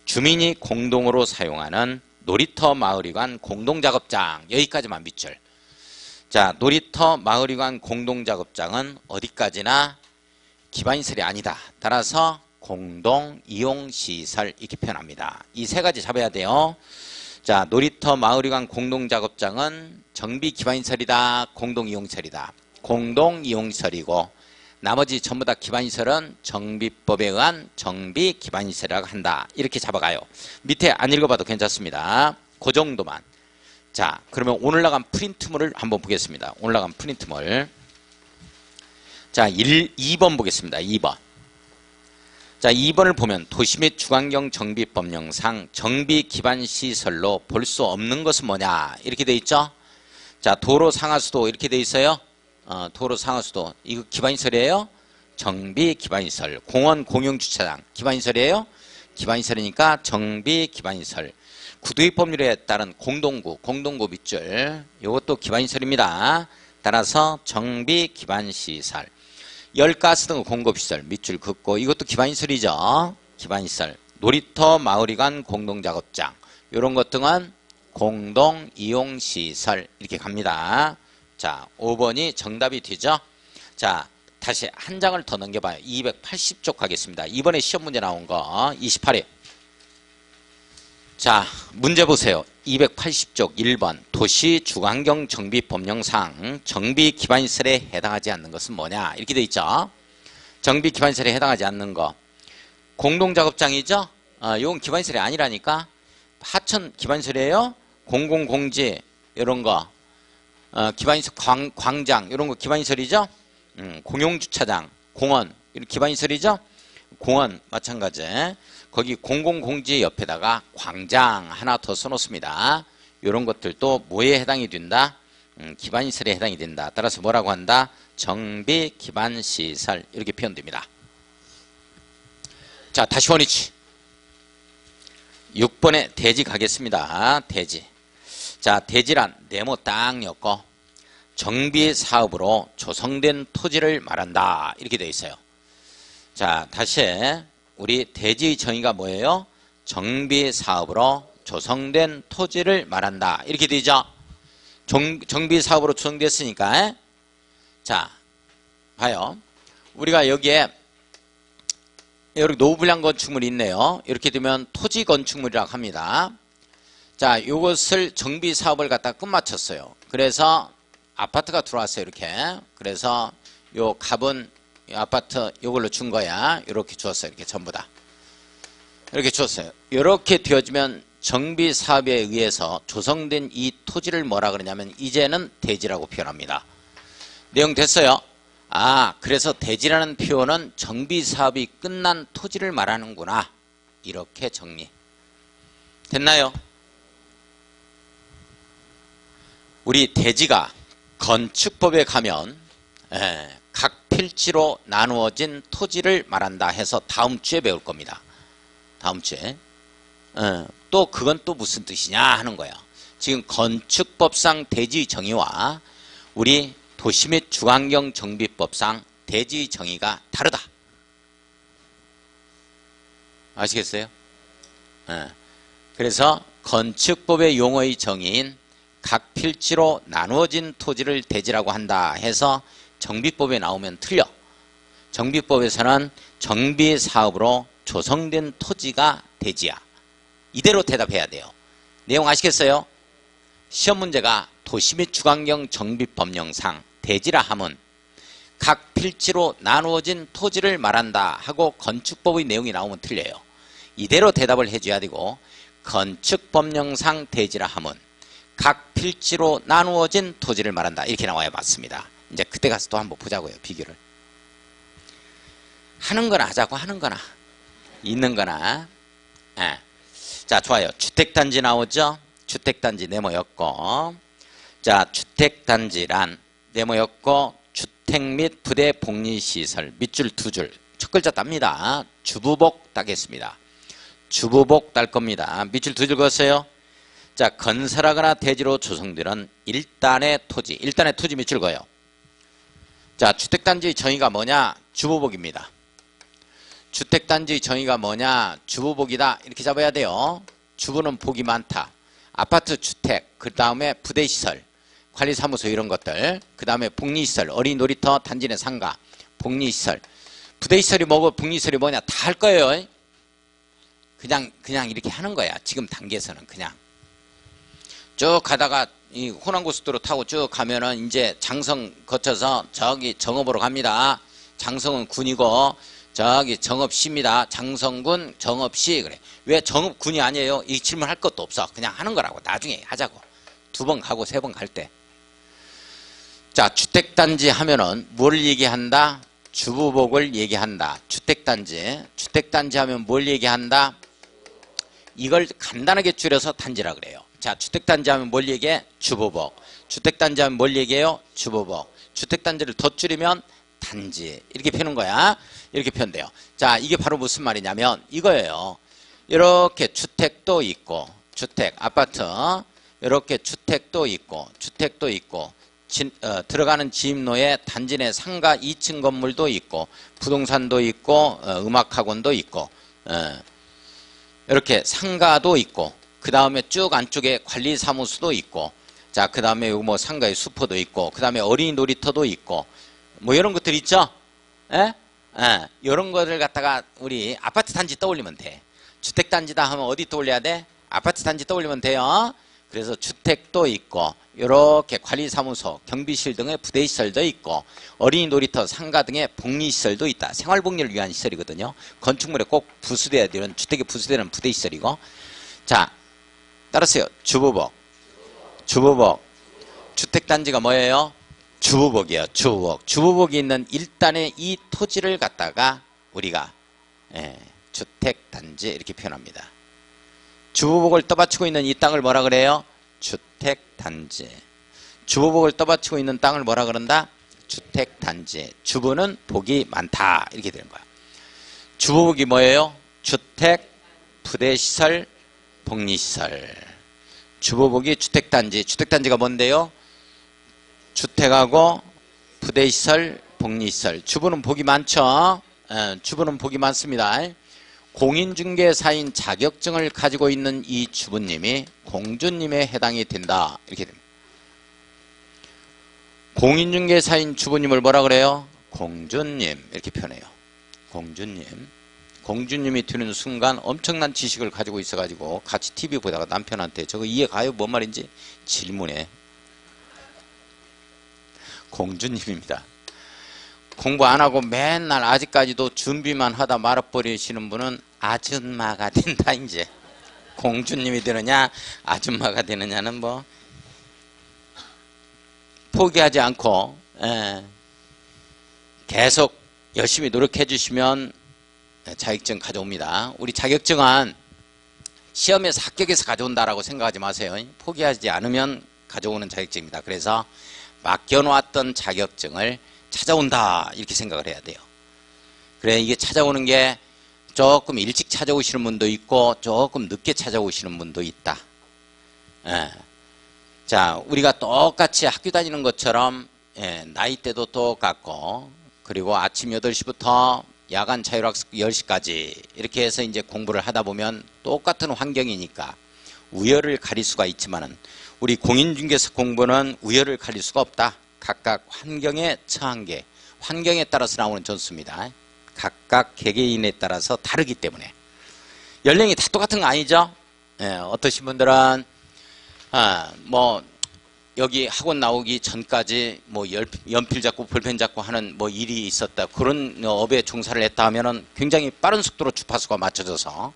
Speaker 1: 주민이 공동으로 사용하는 놀이터, 마을이관, 공동작업장 여기까지만 밑줄. 자, 놀이터, 마을이관, 공동작업장은 어디까지나 기반시설이 아니다. 따라서 공동이용시설 이렇게 표현합니다. 이 세 가지 잡아야 돼요. 자, 놀이터, 마을이관, 공동작업장은 정비기반시설이다, 공동이용시설이다. 공동이용시설이고 나머지 전부 다 기반시설은 정비법에 의한 정비기반시설이라고 한다. 이렇게 잡아가요. 밑에 안 읽어봐도 괜찮습니다. 그 정도만. 자, 그러면 오늘 나간 프린트물을 한번 보겠습니다. 오늘 나간 프린트물. 자, 2번 보겠습니다. 2번. 자, 2번을 보면 도시 및 주관경 정비법령상 정비기반시설로 볼 수 없는 것은 뭐냐 이렇게 돼 있죠. 자, 도로, 상하수도 이렇게 돼 있어요. 도로, 상하수도 이거 기반시설이에요. 정비기반시설. 공원, 공용주차장 기반시설이에요. 기반시설이니까 정비기반시설. 구두기법률에 따른 공동구, 공동구 밑줄 이것도 기반시설입니다. 따라서 정비기반시설. 열, 가스 등 공급시설 밑줄 긋고 이것도 기반시설이죠. 기반시설. 놀이터, 마을이관, 공동작업장 이런 것 등은 공동이용시설 이렇게 갑니다. 자, 5번이 정답이 되죠. 자, 다시 한 장을 더 넘겨봐요. 280쪽 가겠습니다. 이번에 시험 문제 나온 거 28회. 자, 문제 보세요. 280쪽 1번 도시 주관경 정비법령상 정비기반시설에 해당하지 않는 것은 뭐냐 이렇게 돼 있죠. 정비기반시설에 해당하지 않는 거 공동작업장이죠. 이건 기반시설이 아니라니까. 하천 기반시설이에요. 공공공지 이런 거 기반시설. 광장 이런 거 기반시설이죠. 공용주차장, 공원 이런 기반시설이죠. 공원 마찬가지. 거기 공공공지 옆에다가 광장 하나 더 써놓습니다. 이런 것들도 뭐에 해당이 된다? 기반시설에 해당이 된다. 따라서 뭐라고 한다? 정비기반시설 이렇게 표현됩니다. 자, 다시 원위치 6번에 대지 가겠습니다. 대지. 자, 대지란 네모 딱 엮고 정비사업으로 조성된 토지를 말한다 이렇게 되어 있어요. 자, 다시 우리 대지의 정의가 뭐예요? 정비사업으로 조성된 토지를 말한다 이렇게 되죠. 정비사업으로 조성됐으니까. 자, 봐요. 우리가 여기에 여기 노후불량 건축물이 있네요. 이렇게 되면 토지 건축물이라고 합니다. 자, 요것을 정비사업을 갖다 끝마쳤어요. 그래서 아파트가 들어왔어요. 이렇게. 그래서 요 값은 아파트 이걸로 준 거야. 이렇게 주었어요. 이렇게 전부 다. 이렇게 주었어요. 이렇게 되어지면 정비사업에 의해서 조성된 이 토지를 뭐라 그러냐면 이제는 대지라고 표현합니다. 내용 됐어요? 그래서 대지라는 표현은 정비사업이 끝난 토지를 말하는구나. 이렇게 정리 됐나요? 우리 대지가 건축법에 가면 각 필지로 나누어진 토지를 말한다 해서 다음 주에 배울 겁니다. 다음 주에. 또 그건 또 무슨 뜻이냐 하는 거예요. 지금 건축법상 대지의 정의와 우리 도시 및 주환경 정비법상 대지의 정의가 다르다. 아시겠어요? 그래서 건축법의 용어의 정의인 각 필지로 나누어진 토지를 대지라고 한다 해서 정비법에 나오면 틀려. 정비법에서는 정비사업으로 조성된 토지가 대지야. 이대로 대답해야 돼요. 내용 아시겠어요? 시험 문제가 도시 및 주환경 정비법령상 대지라 함은 각 필지로 나누어진 토지를 말한다 하고 건축법의 내용이 나오면 틀려요. 이대로 대답을 해줘야 되고 건축법령상 대지라 함은 각 필지로 나누어진 토지를 말한다. 이렇게 나와야 맞습니다. 이제 그때 가서 또 한번 보자고요. 비교를. 하는 거나 하자고 하는 거나 있는 거나. 자, 좋아요. 주택단지 나오죠? 주택단지 네모였고, 자, 주택단지란 네모였고 주택 및 부대 복리시설 밑줄 두 줄 첫 글자 땁니다. 주부복 따겠습니다. 주부복 딸 겁니다. 밑줄 두 줄 그었어요. 자, 건설하거나 대지로 조성되는 일단의 토지 밑줄 그어요. 자, 주택단지의 정의가 뭐냐? 주부복입니다. 주택단지의 정의가 뭐냐? 주부복이다. 이렇게 잡아야 돼요. 주부는 복이 많다. 아파트 주택, 그 다음에 부대시설, 관리사무소 이런 것들, 그 다음에 복리시설, 어린이 놀이터, 단지 내 상가, 복리시설. 부대시설이 뭐고 복리시설이 뭐냐 다 할 거예요. 그냥 이렇게 하는 거야. 지금 단계에서는 그냥. 쭉 가다가 이 호남고속도로 타고 쭉 가면은 이제 장성 거쳐서 저기 정읍으로 갑니다. 장성은 군이고 저기 정읍시입니다. 장성군 정읍시. 그래. 왜 정읍군이 아니에요? 이 질문할 것도 없어. 그냥 하는 거라고. 나중에 하자고. 2번 가고 3번 갈 때. 자, 주택단지 하면은 뭘 얘기한다? 주부복을 얘기한다. 주택단지 하면 뭘 얘기한다? 이걸 간단하게 줄여서 단지라 그래요. 자, 주택단지 하면 뭘 얘기해? 주부복. 주택단지 하면 뭘 얘기해요? 주부복. 주택단지를 더 줄이면 단지. 이렇게 펴는 거야. 이렇게 표현돼요. 자, 이게 바로 무슨 말이냐면 이거예요. 이렇게 주택도 있고, 아파트, 이렇게 주택도 있고, 들어가는 지임로에 단지 내 상가 2층 건물도 있고, 부동산도 있고, 음악학원도 있고, 이렇게 상가도 있고, 그 다음에 쭉 안쪽에 관리사무소도 있고, 자, 그 다음에 뭐 상가에 수포도 있고, 그 다음에 어린이 놀이터도 있고, 뭐 이런 것들 있죠? 이런 것들 갖다가 우리 아파트 단지 떠올리면 돼. 주택단지다 하면 어디 떠올려야 돼? 아파트 단지 떠올리면 돼요. 그래서 주택도 있고, 이렇게 관리사무소, 경비실 등의 부대시설도 있고, 어린이 놀이터, 상가 등의 복리시설도 있다. 생활복리를 위한 시설이거든요. 건축물에 꼭 부수돼야 되는, 주택에 부수되는 부대시설이고. 자, 따라서요. 주부복. 주택단지가 뭐예요? 주부복이에요. 주부복이 있는 일단의 이 토지를 갖다가 우리가 주택단지 이렇게 표현합니다. 주부복을 떠받치고 있는 이 땅을 뭐라 그래요? 주택단지. 주부복을 떠받치고 있는 땅을 뭐라 그런다? 주택단지. 주부는 복이 많다. 이렇게 되는 거야. 주부복이 뭐예요? 주택, 부대시설, 복리시설. 주부복이 주택단지. 주택단지가 뭔데요? 주택하고 부대시설, 복리시설. 주부는 복이 많죠. 주부는 복이 많습니다. 공인중개사인 자격증을 가지고 있는 이 주부님이 공주님에 해당이 된다. 이렇게 됩니다. 공인중개사인 주부님을 뭐라 그래요? 공주님. 이렇게 표현해요. 공주님. 공주님이 되는 순간 엄청난 지식을 가지고 있어가지고 같이 TV 보다가 남편한테 저거 이해가요? 뭔 말인지 질문해. 공주님입니다. 공부 안 하고 맨날 아직까지도 준비만 하다 말아버리시는 분은 아줌마가 된다 이제. 공주님이 되느냐 아줌마가 되느냐는 뭐 포기하지 않고 계속 열심히 노력해 주시면 자격증 가져옵니다. 우리 자격증은 시험에서 합격해서 가져온다라고 생각하지 마세요. 포기하지 않으면 가져오는 자격증입니다. 그래서 맡겨놓았던 자격증을 찾아온다 이렇게 생각을 해야 돼요. 그래 이게 찾아오는 게 조금 일찍 찾아오시는 분도 있고 조금 늦게 찾아오시는 분도 있다. 자, 우리가 똑같이 학교 다니는 것처럼 나이대도 똑같고 그리고 아침 8시부터 야간 자율학습 10시까지 이렇게 해서 이제 공부를 하다 보면 똑같은 환경이니까 우열을 가릴 수가 있지만은 우리 공인중개사 공부는 우열을 가릴 수가 없다. 각각 환경에 처한 게 환경에 따라서 나오는 점수입니다. 각각 개개인에 따라서 다르기 때문에 연령이 다 똑같은 거 아니죠? 어떠신 분들은 뭐 여기 학원 나오기 전까지 뭐 연필 잡고 볼펜 잡고 하는 뭐 일이 있었다. 그런 업에 종사를 했다 하면은 굉장히 빠른 속도로 주파수가 맞춰져서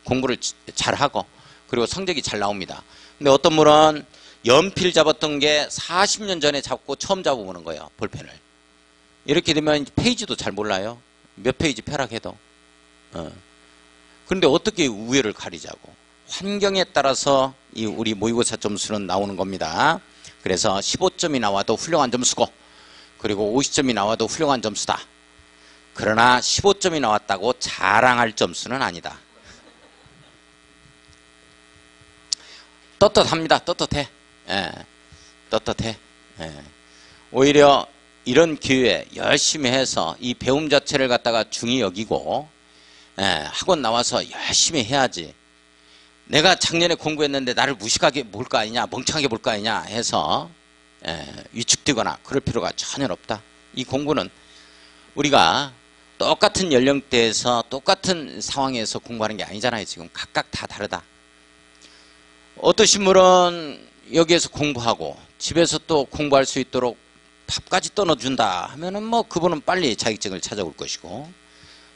Speaker 1: 공부를 잘하고 그리고 성적이 잘 나옵니다. 근데 어떤 분은 연필 잡았던 게 40년 전에 잡고 처음 잡아보는 거예요. 볼펜을. 이렇게 되면 페이지도 잘 몰라요. 몇 페이지 펴락해도. 그런데 어떻게 우열을 가리자고. 환경에 따라서 이 우리 모의고사 점수는 나오는 겁니다. 그래서 15점이 나와도 훌륭한 점수고 그리고 50점이 나와도 훌륭한 점수다. 그러나 15점이 나왔다고 자랑할 점수는 아니다. 떳떳합니다. 떳떳해. 떳떳해. 오히려 이런 기회에 열심히 해서 이 배움 자체를 갖다가 중히 여기고 학원 나와서 열심히 해야지. 내가 작년에 공부했는데 나를 무식하게 볼 거 아니냐 멍청하게 볼 거 아니냐 해서 위축되거나 그럴 필요가 전혀 없다. 이 공부는 우리가 똑같은 연령대에서 똑같은 상황에서 공부하는 게 아니잖아요. 지금 각각 다 다르다. 어떠신 분은 여기에서 공부하고 집에서 또 공부할 수 있도록 밥까지 떠넣어준다 하면은 뭐 그분은 빨리 자격증을 찾아올 것이고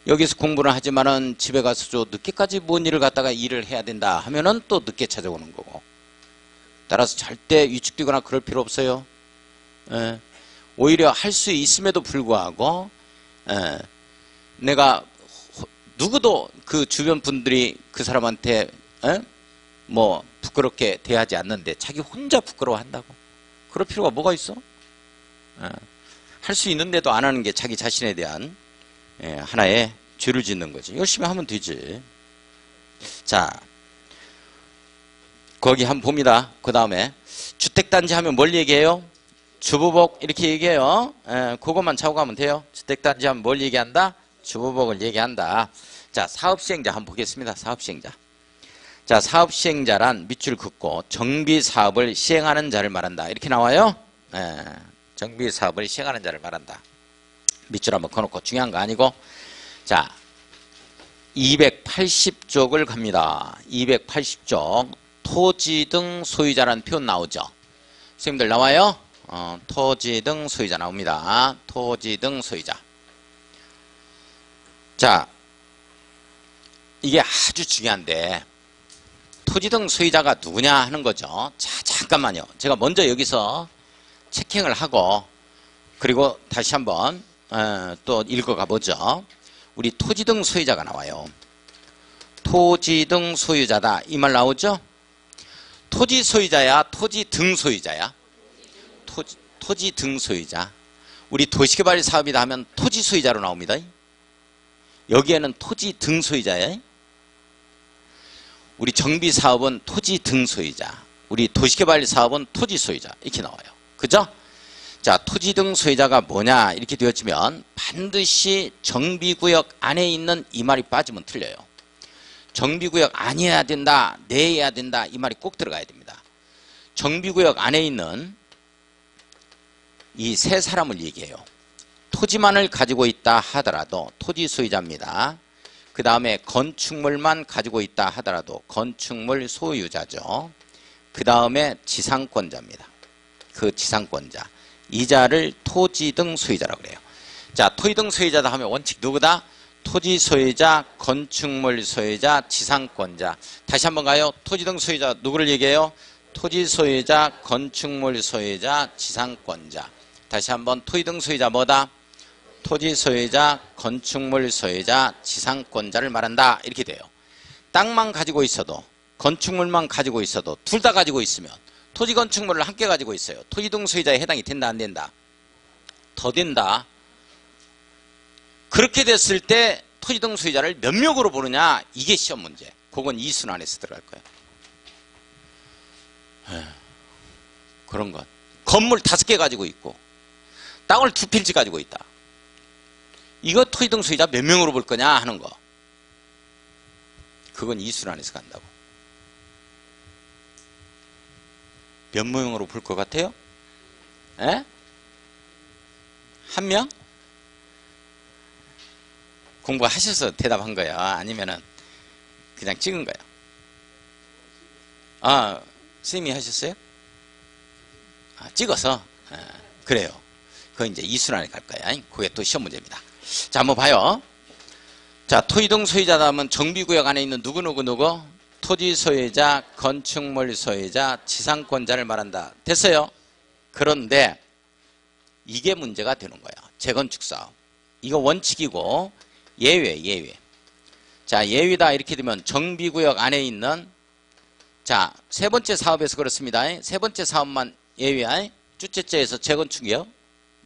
Speaker 1: 여기서 공부를 하지만은 집에 가서 좀 늦게까지 뭔 일을 갖다가 일을 해야 된다 하면은 또 늦게 찾아오는 거고 따라서 절대 위축되거나 그럴 필요 없어요. 오히려 할 수 있음에도 불구하고 내가 누구도 그 주변 분들이 그 사람한테 뭐 부끄럽게 대하지 않는데 자기 혼자 부끄러워한다고. 그럴 필요가 뭐가 있어? 할 수 있는데도 안 하는 게 자기 자신에 대한 하나의 죄를 짓는 거지. 열심히 하면 되지. 자, 거기 한번 봅니다. 그 다음에 주택단지 하면 뭘 얘기해요? 주부복 이렇게 얘기해요. 그것만 차고 가면 돼요. 주택단지 하면 뭘 얘기한다? 주부복을 얘기한다. 자, 사업시행자 한번 보겠습니다. 사업시행자. 자, 사업시행자란 밑줄 긋고 정비사업을 시행하는 자를 말한다. 이렇게 나와요. 정비사업을 시행하는 자를 말한다. 밑줄 한번 꺼놓고 중요한 거 아니고. 자, 280쪽을 갑니다. 280쪽 토지 등 소유자라는 표현 나오죠. 선생님들 나와요? 토지 등 소유자 나옵니다. 토지 등 소유자. 자, 이게 아주 중요한데 토지 등 소유자가 누구냐 하는 거죠. 자, 잠깐만요. 제가 먼저 여기서 체킹을 하고 그리고 다시 한번 또 읽어가 보죠. 우리 토지 등 소유자가 나와요. 토지 등 소유자다 이 말 나오죠. 토지 소유자야 토지 등 소유자야? 토지 등 소유자. 우리 도시개발 사업이다 하면 토지 소유자로 나옵니다. 여기에는 토지 등 소유자야. 우리 정비사업은 토지 등 소유자, 우리 도시개발 사업은 토지 소유자 이렇게 나와요. 그죠? 자, 토지 등 소유자가 뭐냐 이렇게 되어지면 반드시 정비구역 안에 있는 이 말이 빠지면 틀려요. 정비구역 아니어야 된다, 내해야 된다 이 말이 꼭 들어가야 됩니다. 정비구역 안에 있는 이 세 사람을 얘기해요. 토지만을 가지고 있다 하더라도 토지 소유자입니다. 그 다음에 건축물만 가지고 있다 하더라도 건축물 소유자죠. 그 다음에 지상권자입니다. 그 지상권자. 이 자를 토지 등 소유자라고 그래요. 자, 토지 등 소유자다 하면 원칙 누구다? 토지 소유자, 건축물 소유자, 지상권자. 다시 한번 가요. 토지 등 소유자 누구를 얘기해요? 토지 소유자, 건축물 소유자, 지상권자. 다시 한번 토지 등 소유자 뭐다? 토지 소유자, 건축물 소유자, 지상권자를 말한다. 이렇게 돼요. 땅만 가지고 있어도 건축물만 가지고 있어도 둘 다 가지고 있으면 토지 건축물을 함께 가지고 있어요. 토지 등 소유자에 해당이 된다 안 된다? 더 된다. 그렇게 됐을 때 토지 등 소유자를 몇 명으로 보느냐 이게 시험 문제. 그건 이순 안에서 들어갈 거예요. 그런 것. 건물 5개 가지고 있고 땅을 2필지 가지고 있다. 이거 토지 등 소유자 몇 명으로 볼 거냐 하는 거. 그건 이순 안에서 간다고. 몇 명으로 볼 것 같아요? 에? 한 명? 공부하셔서 대답한 거야? 아니면은 그냥 찍은 거야? 아, 선생님이 하셨어요? 아, 찍어서? 아, 그래요. 그거 이제 이순환에 갈 거야. 그게 또 시험 문제입니다. 자, 한번 봐요. 자, 토지 등 소유자다 하면 정비구역 안에 있는 누구? 토지 소유자, 건축물 소유자, 지상권자를 말한다. 됐어요? 그런데 이게 문제가 되는 거야. 재건축 사업. 이거 원칙이고 예외. 자, 예외다 이렇게 되면 정비구역 안에 있는 자, 세 번째 사업에서 그렇습니다. 세 번째 사업만 예외야. 주체제에서 재건축이요.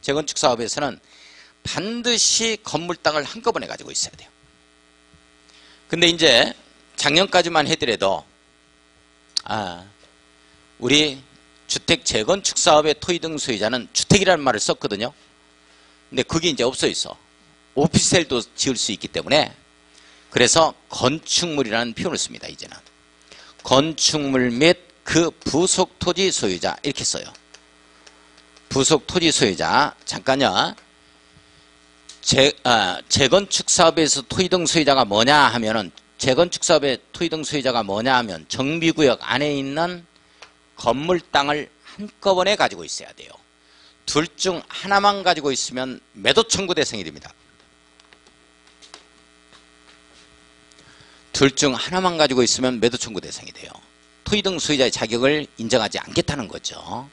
Speaker 1: 재건축 사업에서는 반드시 건물 땅을 한꺼번에 가지고 있어야 돼요. 근데 이제 작년까지만 해더라도 우리 주택 재건축 사업의 토지 등 소유자는 주택이라는 말을 썼거든요. 근데 그게 이제 없어 있어. 오피스텔도 지을 수 있기 때문에 그래서 건축물이라는 표현을 씁니다. 이제는 건축물 및 그 부속 토지 소유자 이렇게 써요. 부속 토지 소유자. 잠깐요. 재건축 사업에서 토지 등 소유자가 뭐냐 하면은 재건축 사업의 토지 등 소유자가 뭐냐 하면 정비구역 안에 있는 건물 땅을 한꺼번에 가지고 있어야 돼요. 둘 중 하나만 가지고 있으면 매도 청구 대상이 됩니다. 둘 중 하나만 가지고 있으면 매도 청구 대상이 돼요. 토지 등 소유자의 자격을 인정하지 않겠다는 거죠.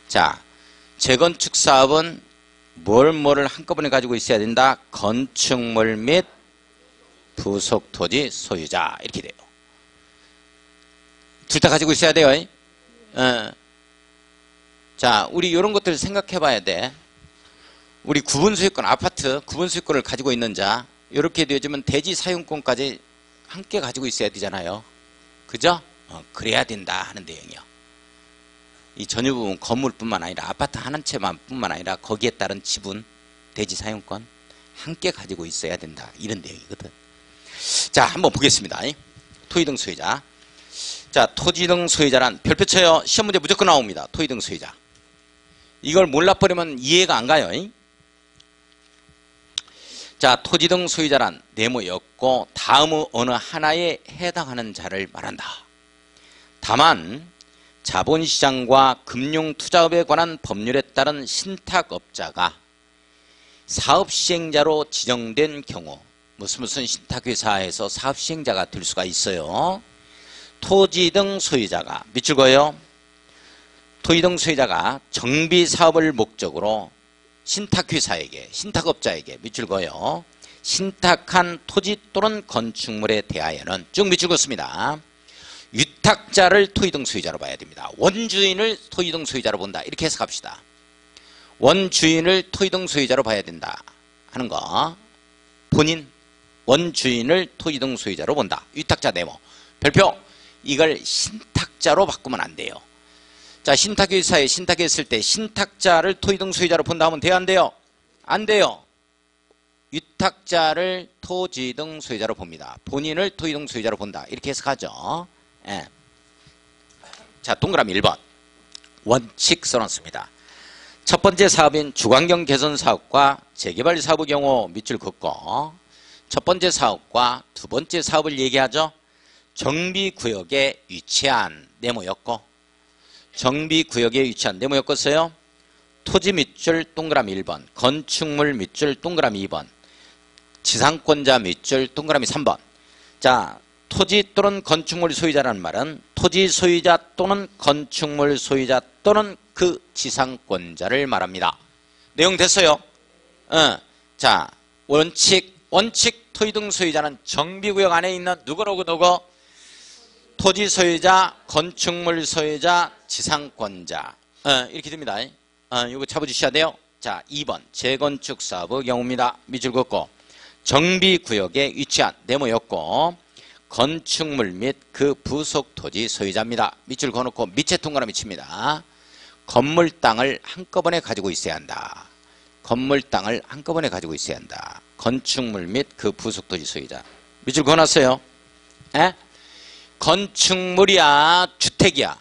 Speaker 1: 자, 재건축 사업은 뭐를 한꺼번에 가지고 있어야 된다? 건축물 및 부속 토지 소유자 이렇게 돼요. 둘 다 가지고 있어야 돼요. 자, 우리 이런 것들 생각해 봐야 돼. 우리 구분소유권, 아파트 구분소유권을 가지고 있는 자 이렇게 되어지면 대지 사용권까지 함께 가지고 있어야 되잖아요. 그죠? 그래야 된다 하는 내용이요. 이 전유 부분 건물뿐만 아니라 아파트 한 채만 뿐만 아니라 거기에 따른 지분, 대지 사용권 함께 가지고 있어야 된다. 이런 내용이거든. 자, 한번 보겠습니다. 토지 등 소유자. 자, 토지 등 소유자란 별표 쳐요. 시험 문제 무조건 나옵니다. 토지 등 소유자. 이걸 몰라버리면 이해가 안 가요. 자, 토지 등 소유자란 네모였고 다음의 어느 하나에 해당하는 자를 말한다. 다만 자본시장과 금융투자업에 관한 법률에 따른 신탁업자가 사업시행자로 지정된 경우 무슨 신탁회사에서 사업시행자가 될 수가 있어요. 토지 등 소유자가 밑줄 그어요. 토지 등 소유자가 정비사업을 목적으로 신탁회사에게 신탁업자에게 밑줄 그어요. 신탁한 토지 또는 건축물에 대하여는 쭉 밑줄 그었습니다. 위탁자를 토지 등 소유자로 봐야 됩니다. 원주인을 토지 등 소유자로 본다. 이렇게 해석합시다. 원주인을 토지 등 소유자로 봐야 된다 하는 거. 본인 원주인을 토지 등 소유자로 본다. 위탁자 네모. 별표. 이걸 신탁자로 바꾸면 안 돼요. 자, 신탁회사에 신탁했을 때 신탁자를 토지 등 소유자로 본다 하면 돼요? 안 돼요? 안 돼요. 위탁자를 토지 등 소유자로 봅니다. 본인을 토지 등 소유자로 본다. 이렇게 해석하죠. 예. 자, 동그라미 1번. 원칙 써놨습니다. 첫 번째 사업인 주관경 개선 사업과 재개발 사업의 경우 밑줄 긋고 첫 번째 사업과 두 번째 사업을 얘기하죠. 정비구역에 위치한 네모였고 정비구역에 위치한 네모였겠어요. 토지 밑줄 동그라미 1번, 건축물 밑줄 동그라미 2번. 지상권자 밑줄 동그라미 3번. 자, 토지 또는 건축물 소유자라는 말은 토지 소유자 또는 건축물 소유자 또는 그 지상권자를 말합니다. 내용 됐어요? 자, 원칙 토지 등 소유자는 정비구역 안에 있는 누구 토지 소유자, 건축물 소유자, 지상권자. 이렇게 됩니다. 이거 잡아주셔야 돼요. 자, 2번 재건축 사업의 경우입니다. 밑줄 긋고 정비구역에 위치한 네모였고 건축물 및 그 부속 토지 소유자입니다. 밑줄 그어놓고 밑에 동그라미 칩니다. 건물 땅을 한꺼번에 가지고 있어야 한다. 건물 땅을 한꺼번에 가지고 있어야 한다. 건축물 및 그 부속 토지 소유자. 밑줄 그어놨어요. 에? 건축물이야 주택이야?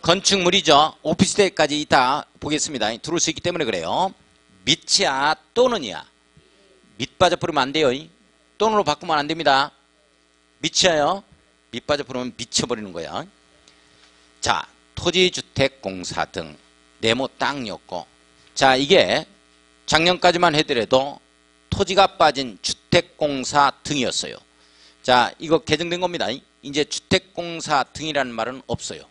Speaker 1: 건축물이죠. 오피스텔까지 이따 보겠습니다. 들어올 수 있기 때문에 그래요. 밑이야 또는이야? 밑 빠져 버리면 안 돼요. 또는으로 바꾸면 안 됩니다. 밑이야요. 밑 빠져 버리면 미쳐버리는 거야. 자, 토지주택공사 등 네모 땅이었고, 자, 이게 작년까지만 해더라도 토지가 빠진 주택공사 등이었어요. 자, 이거 개정된 겁니다. 이제 주택공사 등이라는 말은 없어요.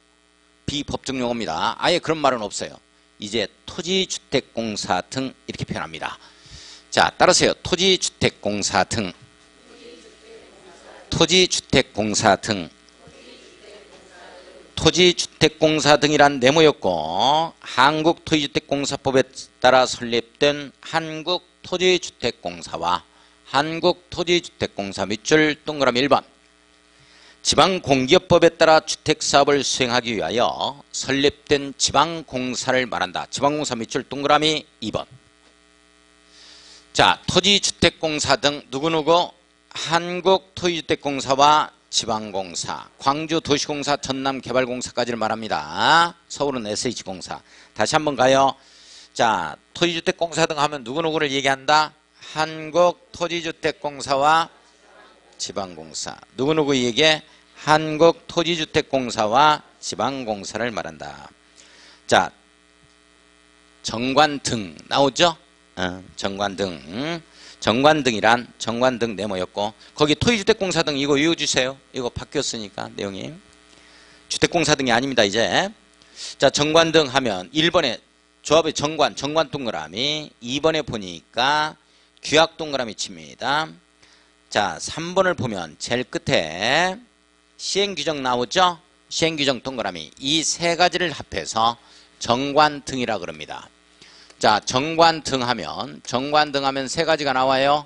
Speaker 1: 비법정 용어입니다. 아예 그런 말은 없어요. 이제 토지주택공사 등 이렇게 표현합니다. 자, 따라서요. 토지주택공사 등, 토지주택공사 등, 토지주택공사 등이란 네모였고 한국토지주택공사법에 따라 설립된 한국토지주택공사와 한국토지주택공사 밑줄 동그라미 1번 지방공기업법에 따라 주택사업을 수행하기 위하여 설립된 지방공사를 말한다. 지방공사 밑줄 동그라미 2번. 자, 토지주택공사 등 누구누구 한국토지주택공사와 지방공사, 광주도시공사, 전남개발공사까지를 말합니다. 서울은 SH공사. 다시 한번 가요. 자, 토지주택공사 등 하면 누구누구를 얘기한다? 한국토지주택공사와 지방공사. 누구누구 얘기해? 한국토지주택공사와 지방공사를 말한다. 자, 정관등 나오죠? 정관등. 정관등이란 정관등 네모였고 거기 토지주택공사 등 이거 외워주세요. 이거 바뀌었으니까 내용이. 주택공사 등이 아닙니다. 이제. 자, 정관등 하면 1번에 조합의 정관 동그라미, 2번에 보니까 규약 동그라미 칩니다. 자, 3번을 보면 제일 끝에 시행규정 나오죠? 시행규정 동그라미. 이 세 가지를 합해서 정관등이라 그럽니다. 자, 정관등 하면 세 가지가 나와요.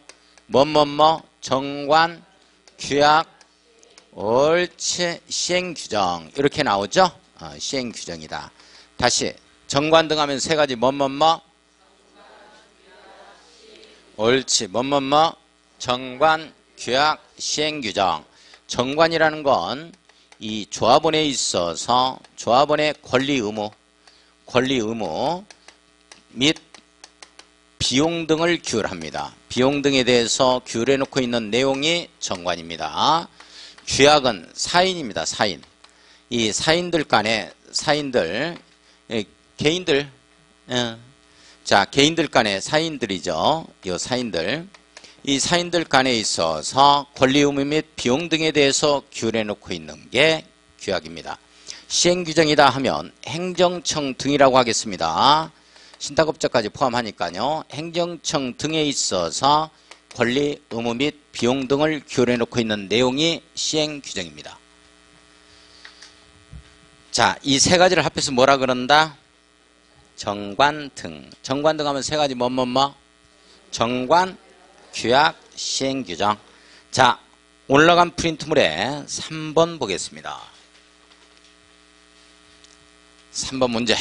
Speaker 1: 정관, 규약, 옳지, 시행규정 이렇게 나오죠? 시행규정이다. 다시 정관등 하면 세 가지 옳지, 정관, 규약, 시행규정. 정관이라는 건 이 조합원에 있어서 조합원의 권리 의무 및 비용 등을 규율합니다. 비용 등에 대해서 규율해 놓고 있는 내용이 정관입니다. 규약은 사인입니다. 사인. 이 사인들 간에 개인들 자, 개인들 간의 사인들이죠. 이 사인들 간에 있어서 권리 의무 및 비용 등에 대해서 규율해 놓고 있는 게 규약입니다. 시행규정이다 하면 행정청 등이라고 하겠습니다. 신탁업자까지 포함하니까요. 행정청 등에 있어서 권리, 의무 및 비용 등을 규율해 놓고 있는 내용이 시행규정입니다. 자, 이 세 가지를 합해서 뭐라 그런다? 정관등. 정관등 하면 세 가지 정관, 규약, 시행규정. 자, 올라간 프린트물에 3번 보겠습니다. 3번 문제.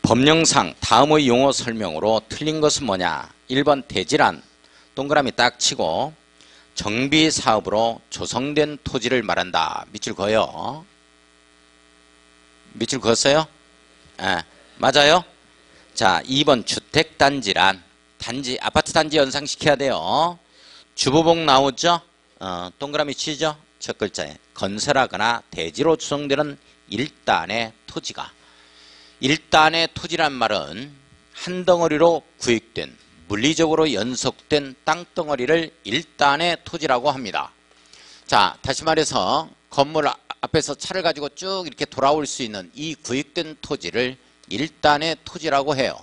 Speaker 1: 법령상 다음의 용어 설명으로 틀린 것은 뭐냐? 1번 대지란 동그라미 딱 치고 정비사업으로 조성된 토지를 말한다. 밑줄 그어요. 밑줄 그었어요? 맞아요? 자, 2번 주택단지란 단지, 아파트 단지 연상시켜야 돼요. 주보복 나오죠? 동그라미 치죠? 첫 글자에 건설하거나 대지로 조성되는 일단의 토지가. 일단의 토지란 말은 한 덩어리로 구획된 물리적으로 연속된 땅덩어리를 일단의 토지라고 합니다. 자, 다시 말해서 건물 앞에서 차를 가지고 쭉 이렇게 돌아올 수 있는 이 구획된 토지를 일단의 토지라고 해요.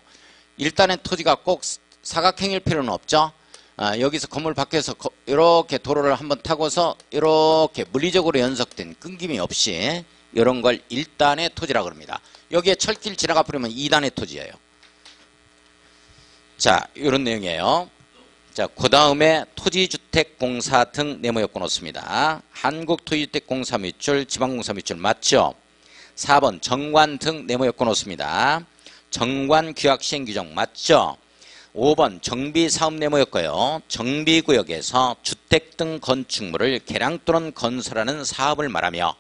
Speaker 1: 일단의 토지가 꼭 사각형일 필요는 없죠. 여기서 건물 밖에서 이렇게 도로를 한번 타고서 이렇게 물리적으로 연속된 끊김이 없이 이런 걸 1단의 토지라고 합니다. 여기에 철길 지나가 버리면 2단의 토지예요. 자, 이런 내용이에요. 자, 그 다음에 토지주택공사 등 네모였고 놓습니다. 한국토지주택공사 및줄, 지방공사 및줄 맞죠? 4번 정관 등 네모였고 놓습니다. 정관 규약 시행 규정 맞죠? 5번 정비사업 네모였고요. 정비구역에서 주택 등 건축물을 개량 또는 건설하는 사업을 말하며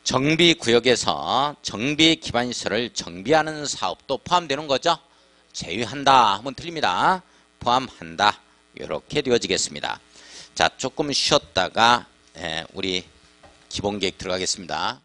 Speaker 1: 정비구역에서 정비기반시설을 정비하는 사업도 포함되는 거죠. 제외한다 하면 틀립니다. 포함한다. 이렇게 되어지겠습니다. 자, 조금 쉬었다가 우리 기본계획 들어가겠습니다.